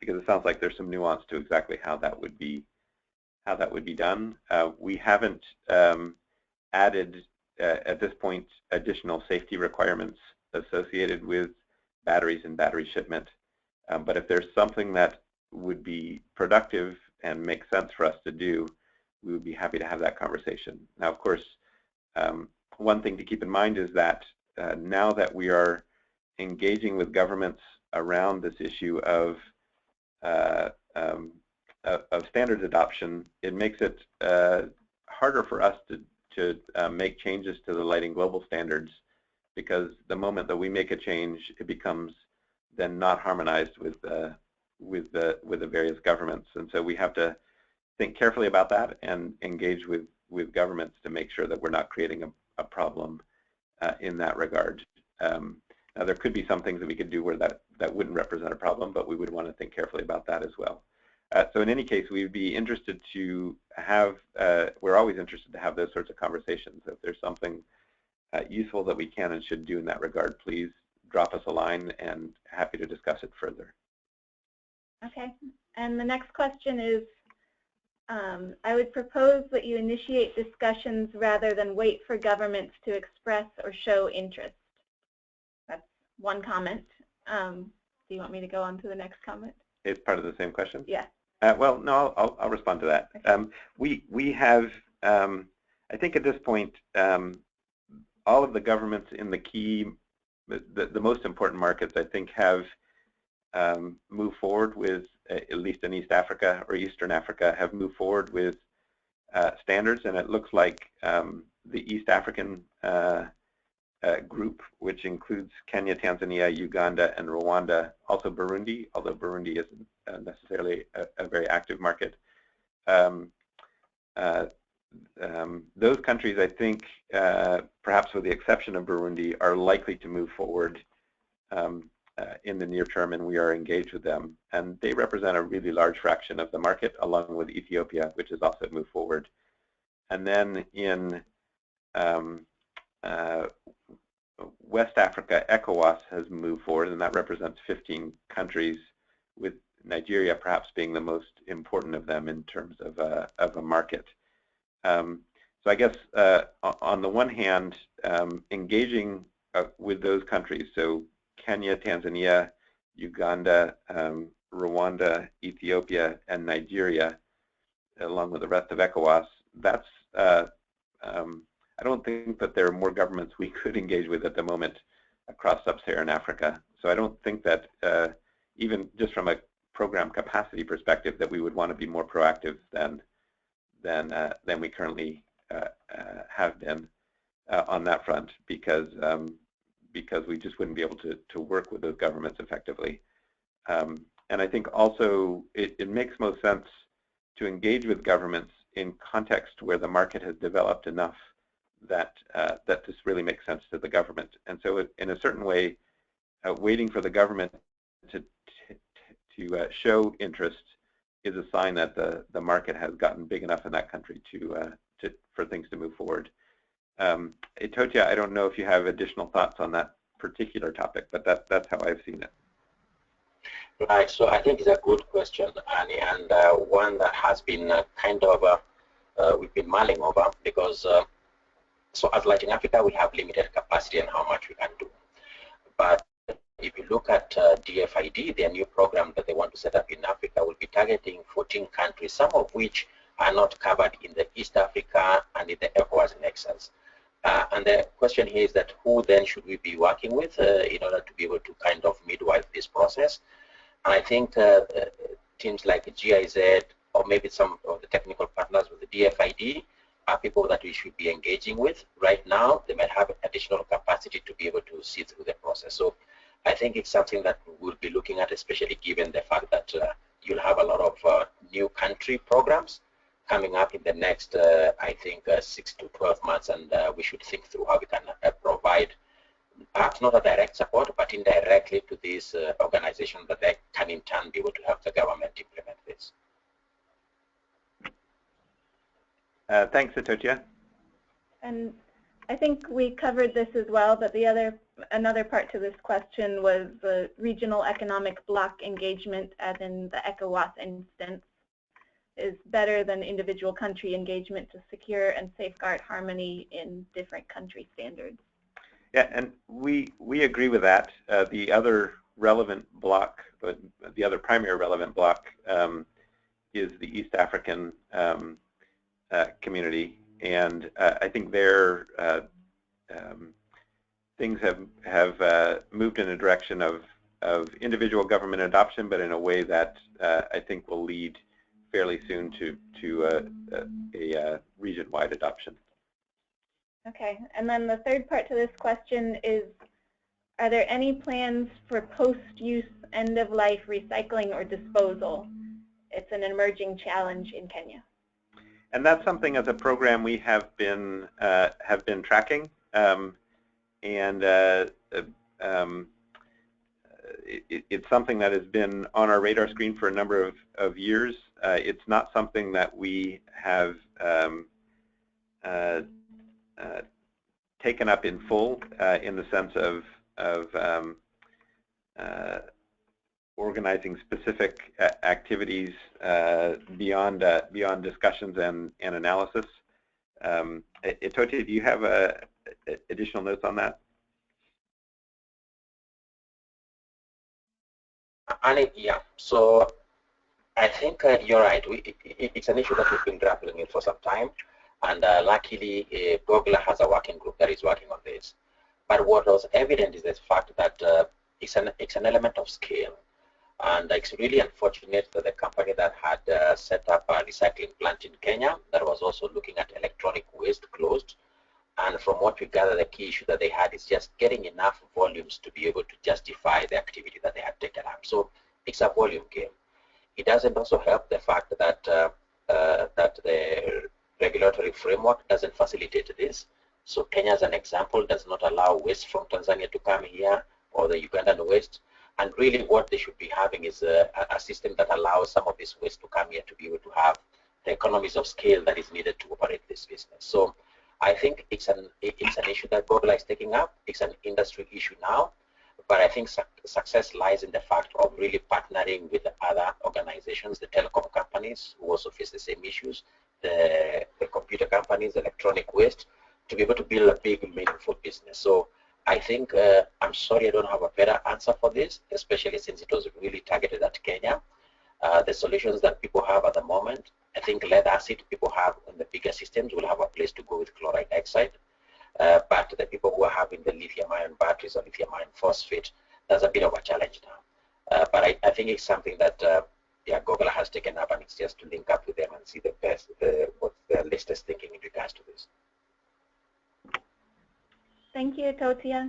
Because it sounds like there's some nuance to exactly how that would be done. We haven't added at this point additional safety requirements associated with batteries and battery shipment. But if there's something that would be productive and make sense for us to do, we would be happy to have that conversation. Now, of course, one thing to keep in mind is that now that we are engaging with governments around this issue of standards adoption, it makes it harder for us to make changes to the Lighting Global standards, because the moment that we make a change, it becomes then not harmonized with the various governments. And so we have to think carefully about that and engage with governments to make sure that we're not creating a problem in that regard. Now, there could be some things that we could do where that wouldn't represent a problem, but we would want to think carefully about that as well. So in any case, we would be interested to have, we're always interested to have those sorts of conversations. If there's something useful that we can and should do in that regard, please drop us a line, and happy to discuss it further. Okay, and the next question is, I would propose that you initiate discussions rather than wait for governments to express or show interest. That's one comment. Do you want me to go on to the next comment? It's part of the same question? Yeah. Well, no, I'll respond to that. Okay. We have, I think at this point, all of the governments in the key, the most important markets, I think, have moved forward with, at least in East Africa or Eastern Africa, have moved forward with standards, and it looks like the East African group, which includes Kenya, Tanzania, Uganda, and Rwanda, also Burundi, although Burundi isn't necessarily a very active market. Those countries, I think, perhaps with the exception of Burundi, are likely to move forward in the near term, and we are engaged with them. And they represent a really large fraction of the market, along with Ethiopia, which has also moved forward. And then in West Africa, ECOWAS has moved forward, and that represents 15 countries, with Nigeria perhaps being the most important of them in terms of a market. So I guess on the one hand, engaging with those countries, so Kenya, Tanzania, Uganda, Rwanda, Ethiopia, and Nigeria, along with the rest of ECOWAS, that's I don't think that there are more governments we could engage with at the moment across sub-Saharan Africa. So I don't think that even just from a program capacity perspective, that we would want to be more proactive than we currently have been on that front, because we just wouldn't be able to work with those governments effectively. And I think also it makes most sense to engage with governments in context where the market has developed enough that this really makes sense to the government. And so in a certain way, waiting for the government to show interest is a sign that the market has gotten big enough in that country for things to move forward. Itotia, I don't know if you have additional thoughts on that particular topic, but that's how I've seen it. Right, so I think it's a good question, Arne, and one that has been kind of, we've been mulling over, because so as Lighting Africa, we have limited capacity and how much we can do. But if you look at DFID, their new program that they want to set up in Africa will be targeting 14 countries, some of which are not covered in the East Africa and in the ECOWAS nexus. And the question here is that who then should we be working with in order to be able to kind of midwife this process? And I think teams like GIZ or maybe some of the technical partners with the DFID are people that we should be engaging with. Right now, they might have additional capacity to be able to see through the process. So I think it's something that we'll be looking at, especially given the fact that you'll have a lot of new country programs coming up in the next, I think, 6 to 12 months, and we should think through how we can provide perhaps not a direct support, but indirectly to these organizations that they can in turn be able to help the government implement this. Thanks, Itotia. And I think we covered this as well, but another part to this question was the regional economic bloc engagement, as in the ECOWAS instance, is better than individual country engagement to secure and safeguard harmony in different country standards. Yeah, and we agree with that. The other relevant bloc, the other primary relevant bloc, is the East African community, and I think their things have moved in a direction of individual government adoption, but in a way that I think will lead fairly soon to a region-wide adoption. Okay, and then the third part to this question is, are there any plans for post-use end-of-life recycling or disposal? It's an emerging challenge in Kenya. And that's something as a program we have been tracking, it's something that has been on our radar screen for a number of years. It's not something that we have taken up in full in the sense of organizing specific activities beyond discussions and analysis. Itotia, do you have additional notes on that? Yeah, so I think you're right. It's an issue that we've been grappling with for some time, and luckily Google has a working group that is working on this. But what was evident is the fact that it's an element of scale, and it's really unfortunate that the company that had set up a recycling plant in Kenya that was also looking at electronic waste closed. And from what we gather, the key issue that they had is just getting enough volumes to be able to justify the activity that they had taken up. So it's a volume game. It doesn't also help the fact that that the regulatory framework doesn't facilitate this. So Kenya, as an example, does not allow waste from Tanzania to come here, or the Ugandan waste. And really what they should be having is a system that allows some of this waste to come here to be able to have the economies of scale that is needed to operate this business. So I think it's an issue that Google is taking up. It's an industry issue now, but I think success lies in the fact of really partnering with the other organizations, the telecom companies who also face the same issues, the computer companies, electronic waste, to be able to build a big, meaningful business. So I think, I'm sorry I don't have a better answer for this, especially since it was really targeted at Kenya. The solutions that people have at the moment, I think lead acid people have in the bigger systems will have a place to go with chloride oxide. But the people who are having the lithium-ion batteries or lithium-ion phosphate, that's a bit of a challenge now. But I think it's something that yeah, Google has taken up, and it's just to link up with them and see the best, what's their latest thinking in regards to this. Thank you, Itotia.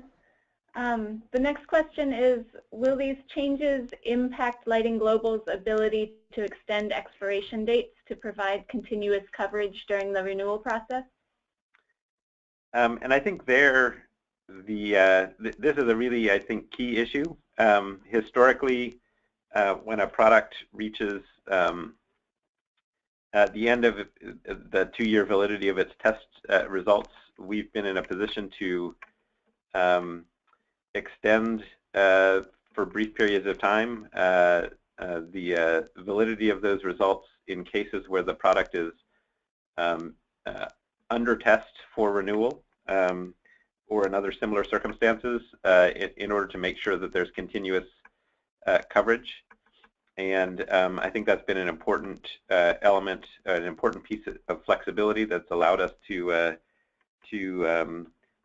The next question is, will these changes impact Lighting Global's ability to extend expiration dates to provide continuous coverage during the renewal process? And I think this is a really, I think, key issue. Historically, when a product reaches at the end of the 2-year validity of its test results, we've been in a position to extend for brief periods of time the validity of those results in cases where the product is under test for renewal or in other similar circumstances in order to make sure that there's continuous coverage. And I think that's been an important element, an important piece of flexibility that's allowed us to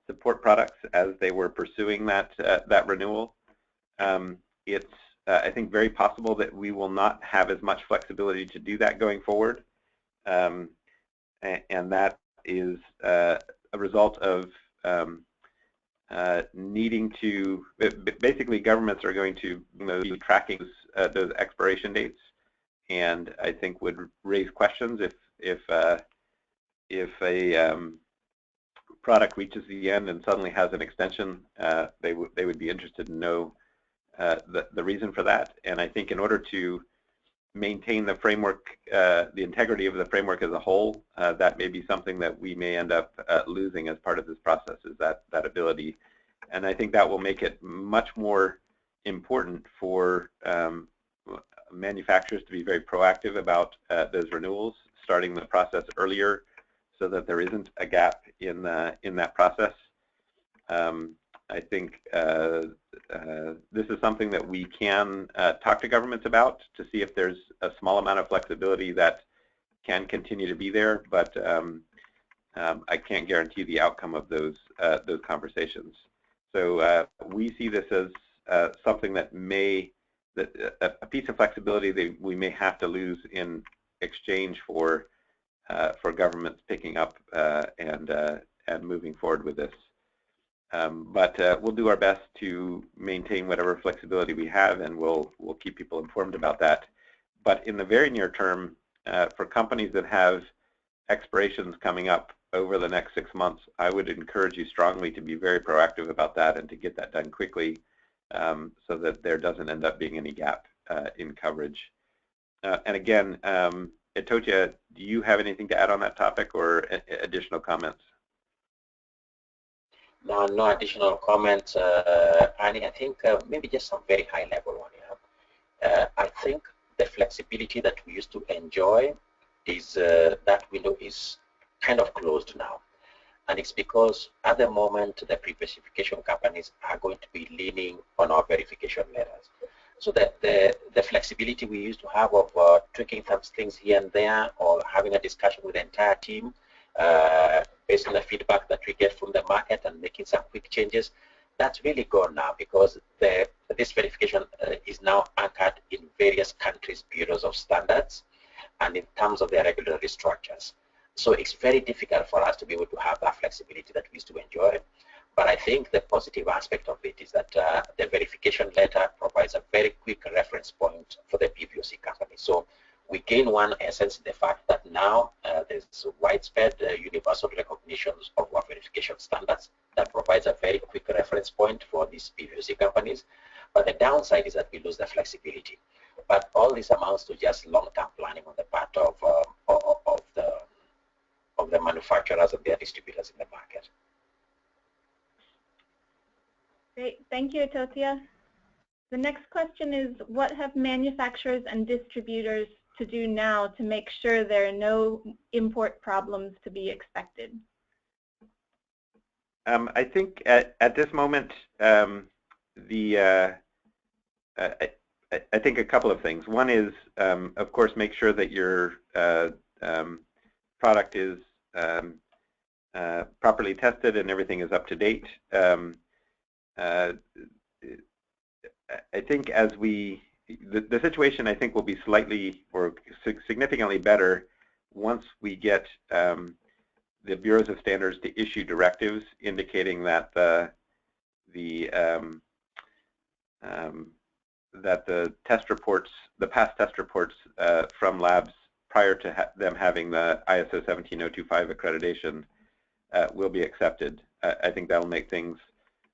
support products as they were pursuing that renewal. It's I think very possible that we will not have as much flexibility to do that going forward, and that is a result of needing to, basically governments are going to be tracking those expiration dates, and I think would raise questions if a product reaches the end and suddenly has an extension. They would be interested to know the reason for that. And I think in order to maintain the framework, the integrity of the framework as a whole, that may be something that we may end up losing as part of this process, is that ability. And I think that will make it much more important for manufacturers to be very proactive about those renewals, starting the process earlier so that there isn't a gap in that process. I think this is something that we can talk to governments about to see if there's a small amount of flexibility that can continue to be there, but I can't guarantee the outcome of those conversations. So we see this as something that a piece of flexibility that we may have to lose in exchange for governments picking up and moving forward with this. But we'll do our best to maintain whatever flexibility we have, and we'll keep people informed about that. But in the very near term, for companies that have expirations coming up over the next 6 months, I would encourage you strongly to be very proactive about that and to get that done quickly, so that there doesn't end up being any gap in coverage. And again, Itotia, do you have anything to add on that topic or additional comments? No additional comments, Arne. I think maybe just some very high-level one. I think the flexibility that we used to enjoy is that window is kind of closed now, and it's because at the moment the pre-specification companies are going to be leaning on our verification letters, so that the flexibility we used to have of tweaking some things here and there, or having a discussion with the entire team based on the feedback that we get from the market and making some quick changes, that's really gone now, because this verification is now anchored in various countries' bureaus of standards and in terms of their regulatory structures. So it's very difficult for us to be able to have that flexibility that we used to enjoy. But I think the positive aspect of it is that the verification letter provides a very quick reference point for the PVOC company. So we gain one essence in the fact that now there's widespread universal recognition of our verification standards that provides a very quick reference point for these PVOC companies. But the downside is that we lose the flexibility. But all this amounts to just long-term planning on the part of the manufacturers and their distributors in the market. Great, thank you, Itotia. The next question is, what have manufacturers and distributors to do now to make sure there are no import problems to be expected? I think at this moment, I think a couple of things. One is, of course, make sure that your product is properly tested and everything is up to date. I think as the situation, I think, will be slightly or significantly better once we get the bureaus of standards to issue directives indicating that the test reports, the past test reports from labs prior to them having the ISO 17025 accreditation, will be accepted. I think that'll make things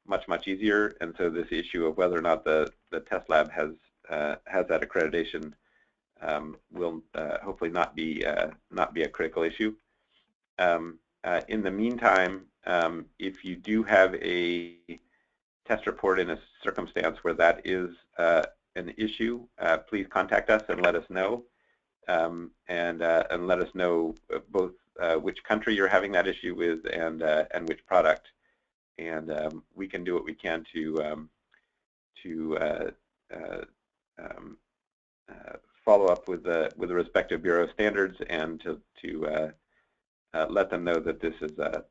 much easier, and so this issue of whether or not the test lab has that accreditation will hopefully not be a critical issue. In the meantime, if you do have a test report in a circumstance where that is an issue, please contact us and let us know, and let us know both which country you're having that issue with and which product, and we can do what we can to follow up with the respective Bureau of Standards and to let them know that this is a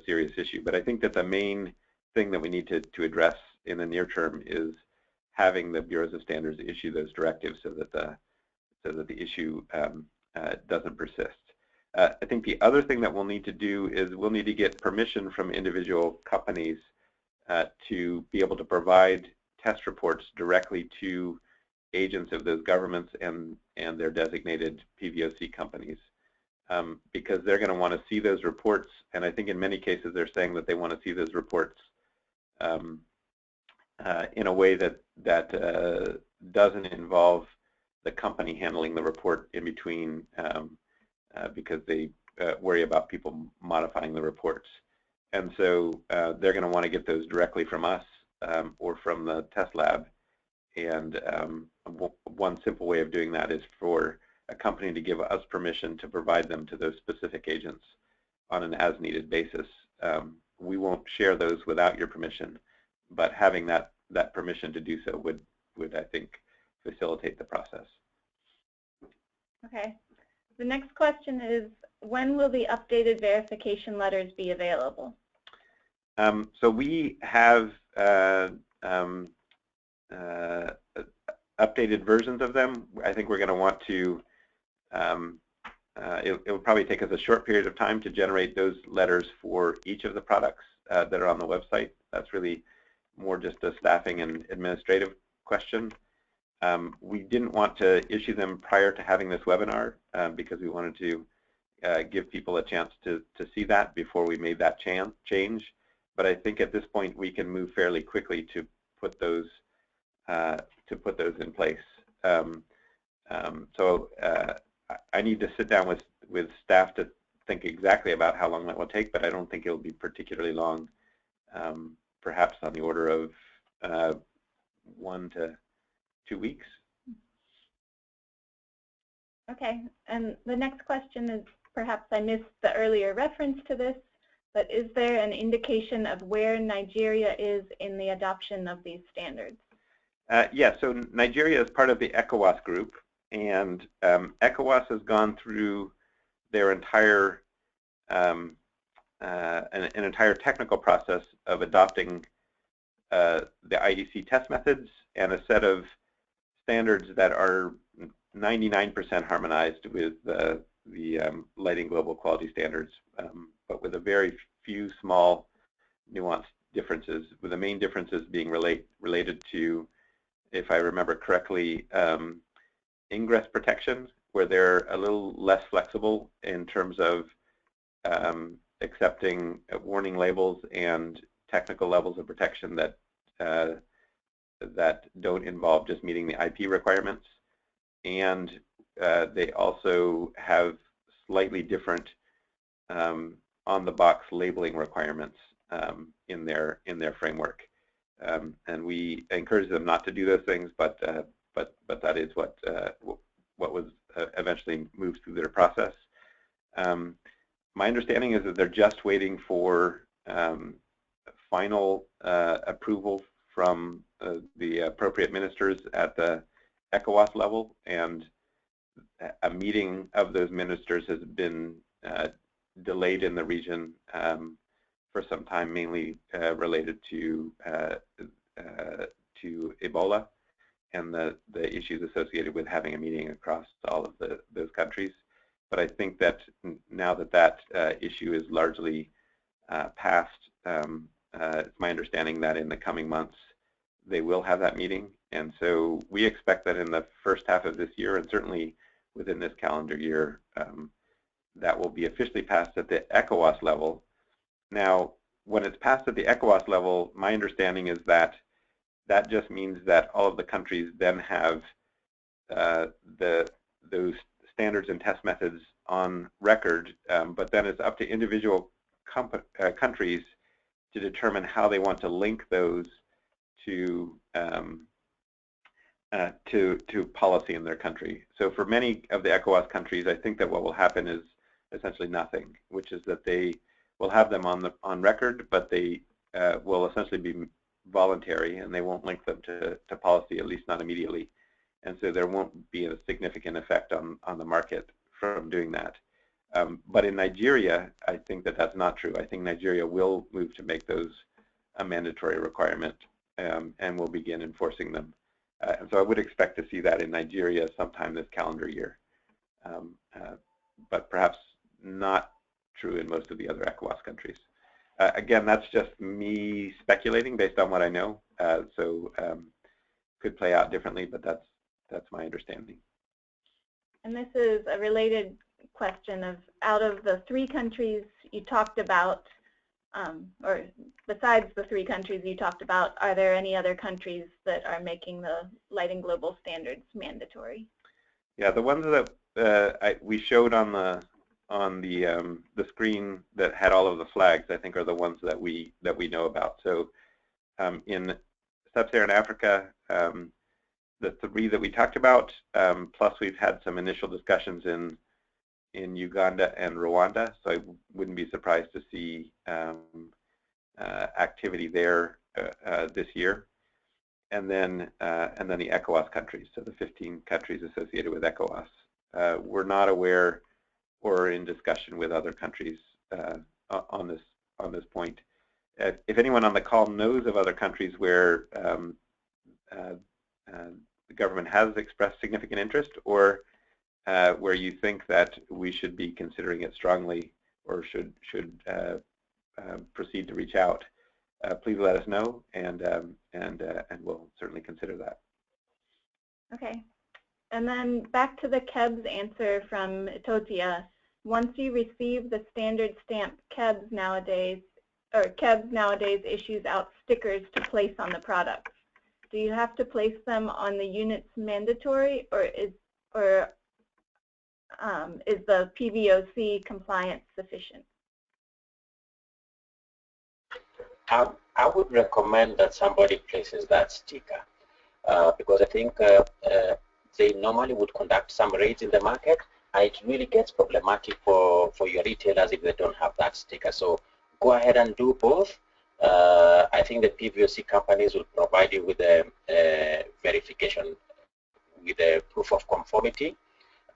serious issue. But I think that the main thing that we need to address in the near term is having the Bureaus of Standards issue those directives so that the issue doesn't persist. I think the other thing that we'll need to do is we'll need to get permission from individual companies to be able to provide test reports directly to agents of those governments and their designated PVOC companies, because they're going to want to see those reports, and I think in many cases they're saying that they want to see those reports in a way that doesn't involve the company handling the report in between, because they worry about people modifying the reports. And so they're going to want to get those directly from us or from the test lab. And one simple way of doing that is for a company to give us permission to provide them to those specific agents on an as-needed basis. We won't share those without your permission, but having that permission to do so would I think, facilitate the process. Okay. The next question is, when will the updated verification letters be available? So we have updated versions of them. I think we're going to want to, it will probably take us a short period of time to generate those letters for each of the products that are on the website. That's really more just a staffing and administrative question. We didn't want to issue them prior to having this webinar because we wanted to give people a chance to see that before we made that change. But I think at this point we can move fairly quickly to put those in place. So I need to sit down with staff to think exactly about how long that will take, but I don't think it'll be particularly long. Perhaps on the order of 1 to 2 weeks. Okay, and the next question is, perhaps I missed the earlier reference to this, but is there an indication of where Nigeria is in the adoption of these standards? Yeah, so Nigeria is part of the ECOWAS group, and ECOWAS has gone through their entire an entire technical process of adopting the IEC test methods and a set of standards that are 99% harmonized with the lighting global quality standards, but with a very few small nuanced differences, with the main differences being related to, if I remember correctly, ingress protection, where they're a little less flexible in terms of accepting warning labels and technical levels of protection that that don't involve just meeting the IP requirements. And they also have slightly different on-the-box labeling requirements in their framework. And we encourage them not to do those things, but that is what was eventually moved through their process. My understanding is that they're just waiting for final approval from the appropriate ministers at the ECOWAS level, and a meeting of those ministers has been delayed in the region for some time, mainly related to Ebola and the issues associated with having a meeting across all of those countries. But I think that now that issue is largely passed, it's my understanding that in the coming months they will have that meeting. And so we expect that in the first half of this year, and certainly within this calendar year, that will be officially passed at the ECOWAS level. Now, when it's passed at the ECOWAS level, my understanding is that that just means that all of the countries then have those standards and test methods on record, but then it's up to individual countries to determine how they want to link those to policy in their country. So for many of the ECOWAS countries, I think that what will happen is essentially nothing, which is that they will have them on record, but they will essentially be voluntary, and they won't link them to policy, at least not immediately. And so there won't be a significant effect on the market from doing that. But in Nigeria, I think that that's not true. I think Nigeria will move to make those a mandatory requirement and will begin enforcing them. And so I would expect to see that in Nigeria sometime this calendar year, but perhaps not true in most of the other ECOWAS countries. Again, that's just me speculating based on what I know, so could play out differently, but that's my understanding. And this is a related question of, out of the 3 countries you talked about, or besides the 3 countries you talked about, are there any other countries that are making the lighting global standards mandatory? Yeah, the ones that we showed on the screen that had all of the flags, I think, are the ones that we know about. So in Sub-Saharan Africa, the 3 that we talked about, plus we've had some initial discussions in Uganda and Rwanda, so I wouldn't be surprised to see activity there this year. And then the ECOWAS countries, so the 15 countries associated with ECOWAS. We're not aware or in discussion with other countries on this point. If anyone on the call knows of other countries where the government has expressed significant interest, or where you think that we should be considering it strongly or should proceed to reach out, please let us know, and we'll certainly consider that. Okay. And then back to the KEBS answer from Itotia. Once you receive the standard stamp, KEBS nowadays issues out stickers to place on the products. Do you have to place them on the units mandatory, or is the PVOC compliance sufficient? I would recommend that somebody places that sticker because I think they normally would conduct some raids in the market, and it really gets problematic for your retailers if they don't have that sticker. So go ahead and do both. I think the PVOC companies will provide you with a verification with a proof of conformity,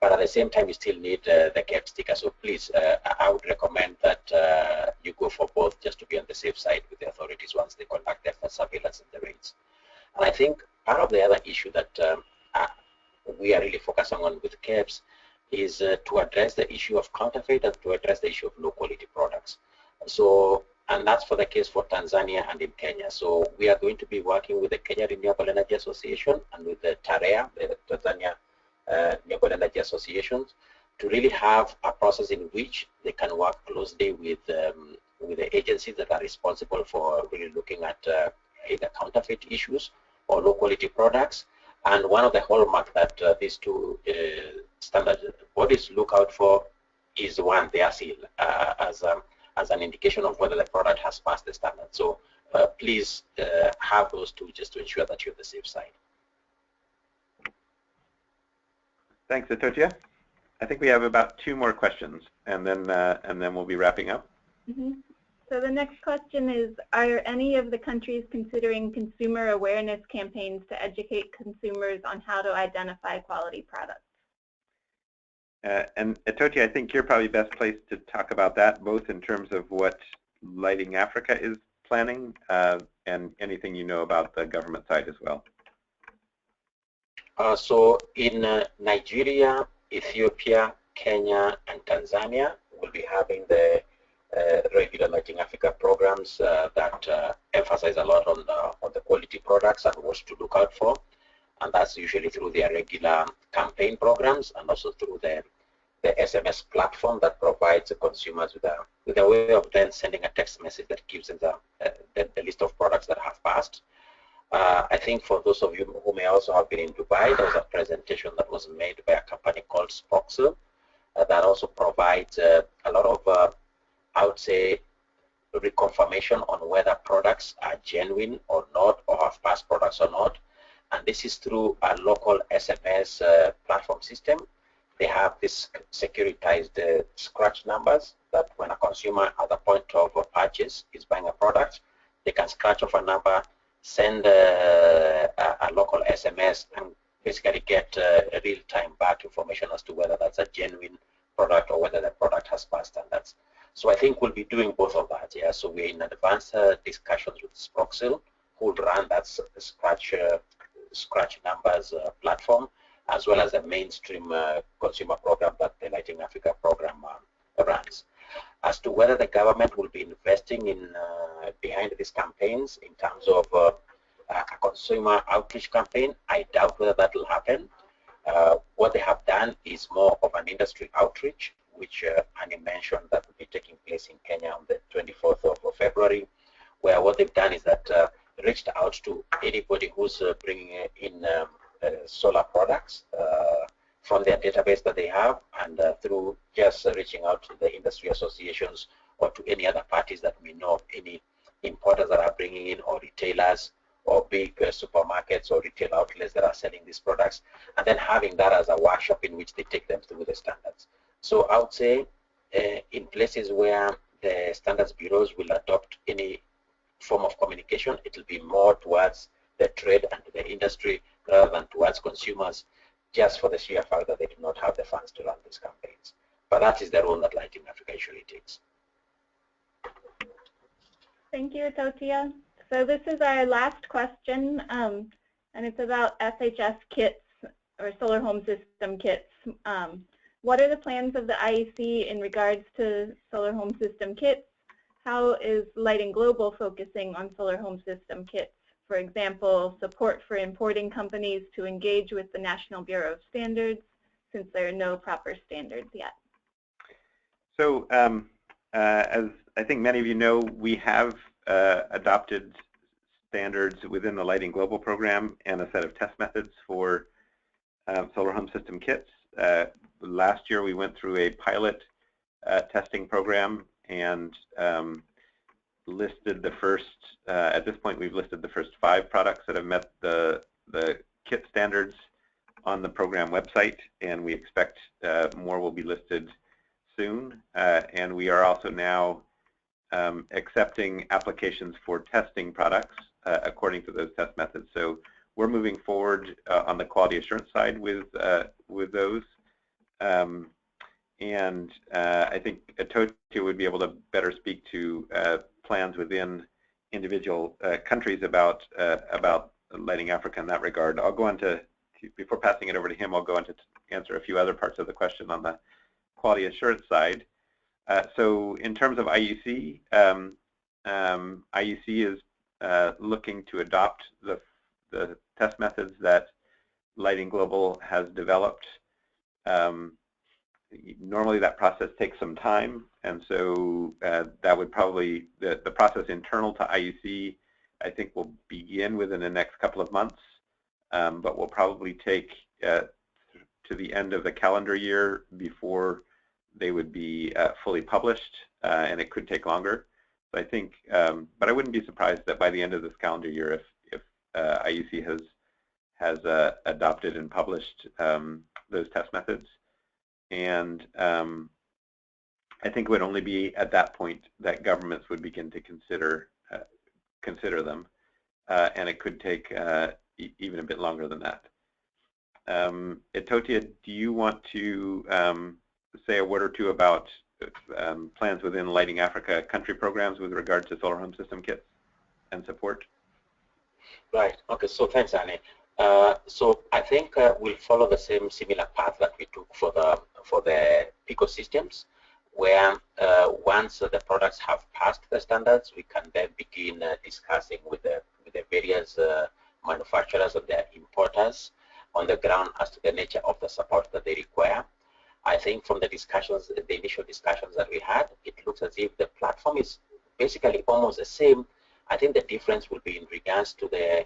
but at the same time you still need the KEBS sticker. So please, I would recommend that you go for both, just to be on the safe side with the authorities once they conduct their surveillance and the raids. And I think part of the other issue that we are really focusing on with KEBS is to address the issue of counterfeit and to address the issue of low quality products. So, and that's for the case for Tanzania and in Kenya. So we are going to be working with the Kenya Renewable Energy Association and with the TAREA, the Tanzania Renewable Energy Associations, to really have a process in which they can work closely with the agencies that are responsible for really looking at either counterfeit issues or low quality products. And one of the hallmarks that these 2 standard bodies look out for is, one, their seal as an indication of whether the product has passed the standard. So please have those 2 just to ensure that you're on the safe side. Thanks, Itotia. I think we have about 2 more questions, and then we'll be wrapping up. Mm-hmm. So the next question is, are any of the countries considering consumer awareness campaigns to educate consumers on how to identify quality products? And Itotia, I think you're probably best placed to talk about that, both in terms of what Lighting Africa is planning and anything you know about the government side as well. So in Nigeria, Ethiopia, Kenya, and Tanzania, we'll be having the regular Lighting Africa programs that emphasize a lot on the quality products and what to look out for. And that's usually through their regular campaign programs and also through the the SMS platform that provides the consumers with a way of then sending a text message that gives them the list of products that have passed. I think for those of you who may also have been in Dubai, there was a presentation that was made by a company called Spoxel that also provides a lot of, I would say, reconfirmation on whether products are genuine or not, or have passed products or not. And this is through a local SMS platform system. They have this securitized scratch numbers that when a consumer at the point of purchase is buying a product, they can scratch off a number, send a local SMS, and basically get real-time back information as to whether that's a genuine product or whether the product has passed standards. So I think we'll be doing both of that. Yeah. So we're in advanced discussions with Spoxel, who will run that scratch numbers platform, as well as a mainstream consumer program that the Lighting Africa program runs. As to whether the government will be investing in behind these campaigns in terms of a consumer outreach campaign, I doubt whether that will happen. What they have done is more of an industry outreach, which Arne mentioned that will be taking place in Kenya on the 24th of February, where what they've done is that reached out to anybody who's bringing in solar products from their database that they have, and through just reaching out to the industry associations or to any other parties that we know of any importers that are bringing in, or retailers, or big supermarkets or retail outlets that are selling these products, and then having that as a workshop in which they take them through the standards. So I would say in places where the standards bureaus will adopt any form of communication, it will be more towards the trade and the industry rather than towards consumers, just for the sheer fact that they do not have the funds to run these campaigns. But that is the role that Lighting Africa usually takes. Thank you, Itotia. So this is our last question, and it's about SHS kits, or solar home system kits. What are the plans of the IEC in regards to solar home system kits? How is Lighting Global focusing on solar home system kits? For example, support for importing companies to engage with the National Bureau of Standards, since there are no proper standards yet. So as I think many of you know, we have adopted standards within the Lighting Global program and a set of test methods for solar home system kits. Last year we went through a pilot testing program and listed the first, at this point we've listed the first 5 products that have met the kit standards on the program website, and we expect more will be listed soon. And we are also now accepting applications for testing products according to those test methods. So we're moving forward on the quality assurance side with those. And I think Itotia would be able to better speak to plans within individual countries about Lighting Africa in that regard. I'll go on to, before passing it over to him, I'll go on to answer a few other parts of the question on the quality assurance side. So in terms of IEC, IEC is looking to adopt the test methods that Lighting Global has developed. Normally that process takes some time, and so that would probably, the process internal to IEC, I think, will begin within the next couple of months, but will probably take to the end of the calendar year before they would be fully published, and it could take longer. So I think, but I wouldn't be surprised that by the end of this calendar year, if IEC has adopted and published those test methods. And I think it would only be at that point that governments would begin to consider them, and it could take even a bit longer than that. Itotia, do you want to say a word or two about plans within Lighting Africa country programs with regard to solar home system kits and support? Right. Okay. So thanks, Arne. So I think we'll follow the same similar path that we took for the Pico systems, where once the products have passed the standards, we can then begin discussing with the various manufacturers and their importers on the ground as to the nature of the support that they require. I think from the discussions, the initial discussions that we had, it looks as if the platform is basically almost the same. I think the difference will be in regards to the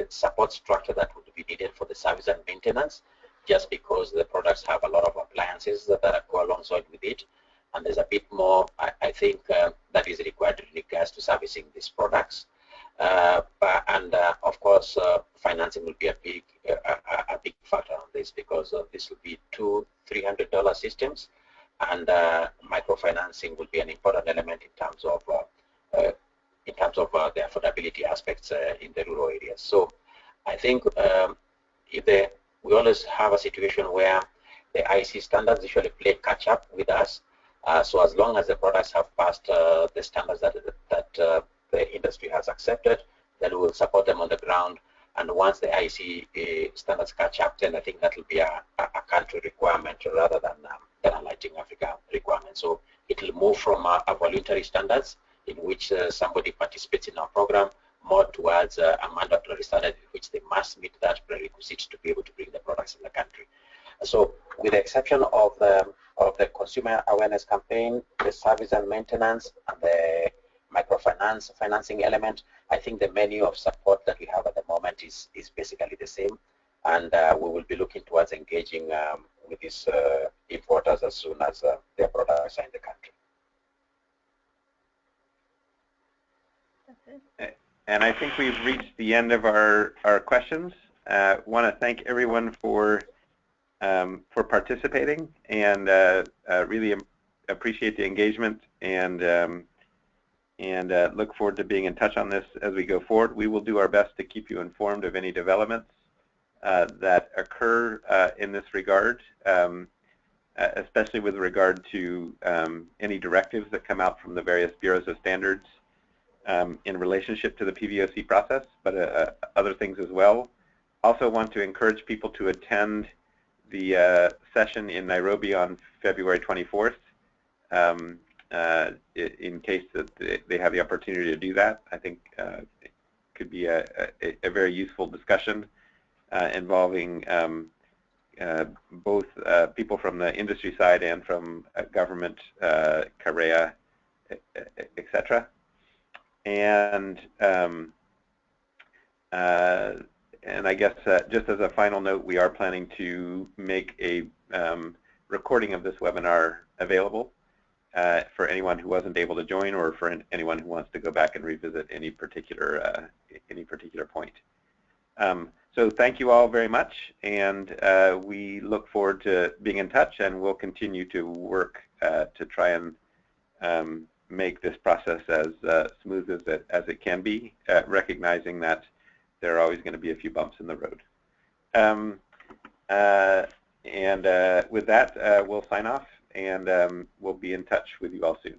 support structure that would be needed for the service and maintenance, just because the products have a lot of appliances that go alongside with it, and there's a bit more, I think, that is required in regards to servicing these products. Of course, financing will be a big factor on this, because this will be $200-300 systems, and microfinancing will be an important element in terms of the affordability aspects in the rural areas. So I think we always have a situation where the IC standards usually play catch up with us. So as long as the products have passed the standards that the industry has accepted, then we will support them on the ground. And once the IC standards catch up, then I think that will be a country requirement rather than a Lighting Africa requirement. So it will move from a voluntary standards in which somebody participates in our program, more towards a mandatory standard in which they must meet that prerequisite to be able to bring the products in the country. So with the exception of the consumer awareness campaign, the service and maintenance, and the financing element, I think the menu of support that we have at the moment is basically the same, and we will be looking towards engaging with these importers as soon as their products are in the country. And I think we've reached the end of our questions. Want to thank everyone for participating, and really appreciate the engagement, and look forward to being in touch on this as we go forward. We will do our best to keep you informed of any developments that occur in this regard, especially with regard to any directives that come out from the various bureaus of standards in relationship to the PBOC process, but other things as well. Also want to encourage people to attend the session in Nairobi on February 24th, in case that they have the opportunity to do that. I think it could be a very useful discussion involving both people from the industry side and from government, CAREA, etc. And I guess just as a final note, we are planning to make a recording of this webinar available for anyone who wasn't able to join, or for anyone who wants to go back and revisit any particular point. So thank you all very much, and we look forward to being in touch, and we'll continue to work to try and make this process as smooth as it can be, recognizing that there are always going to be a few bumps in the road. With that, we'll sign off, and we'll be in touch with you all soon.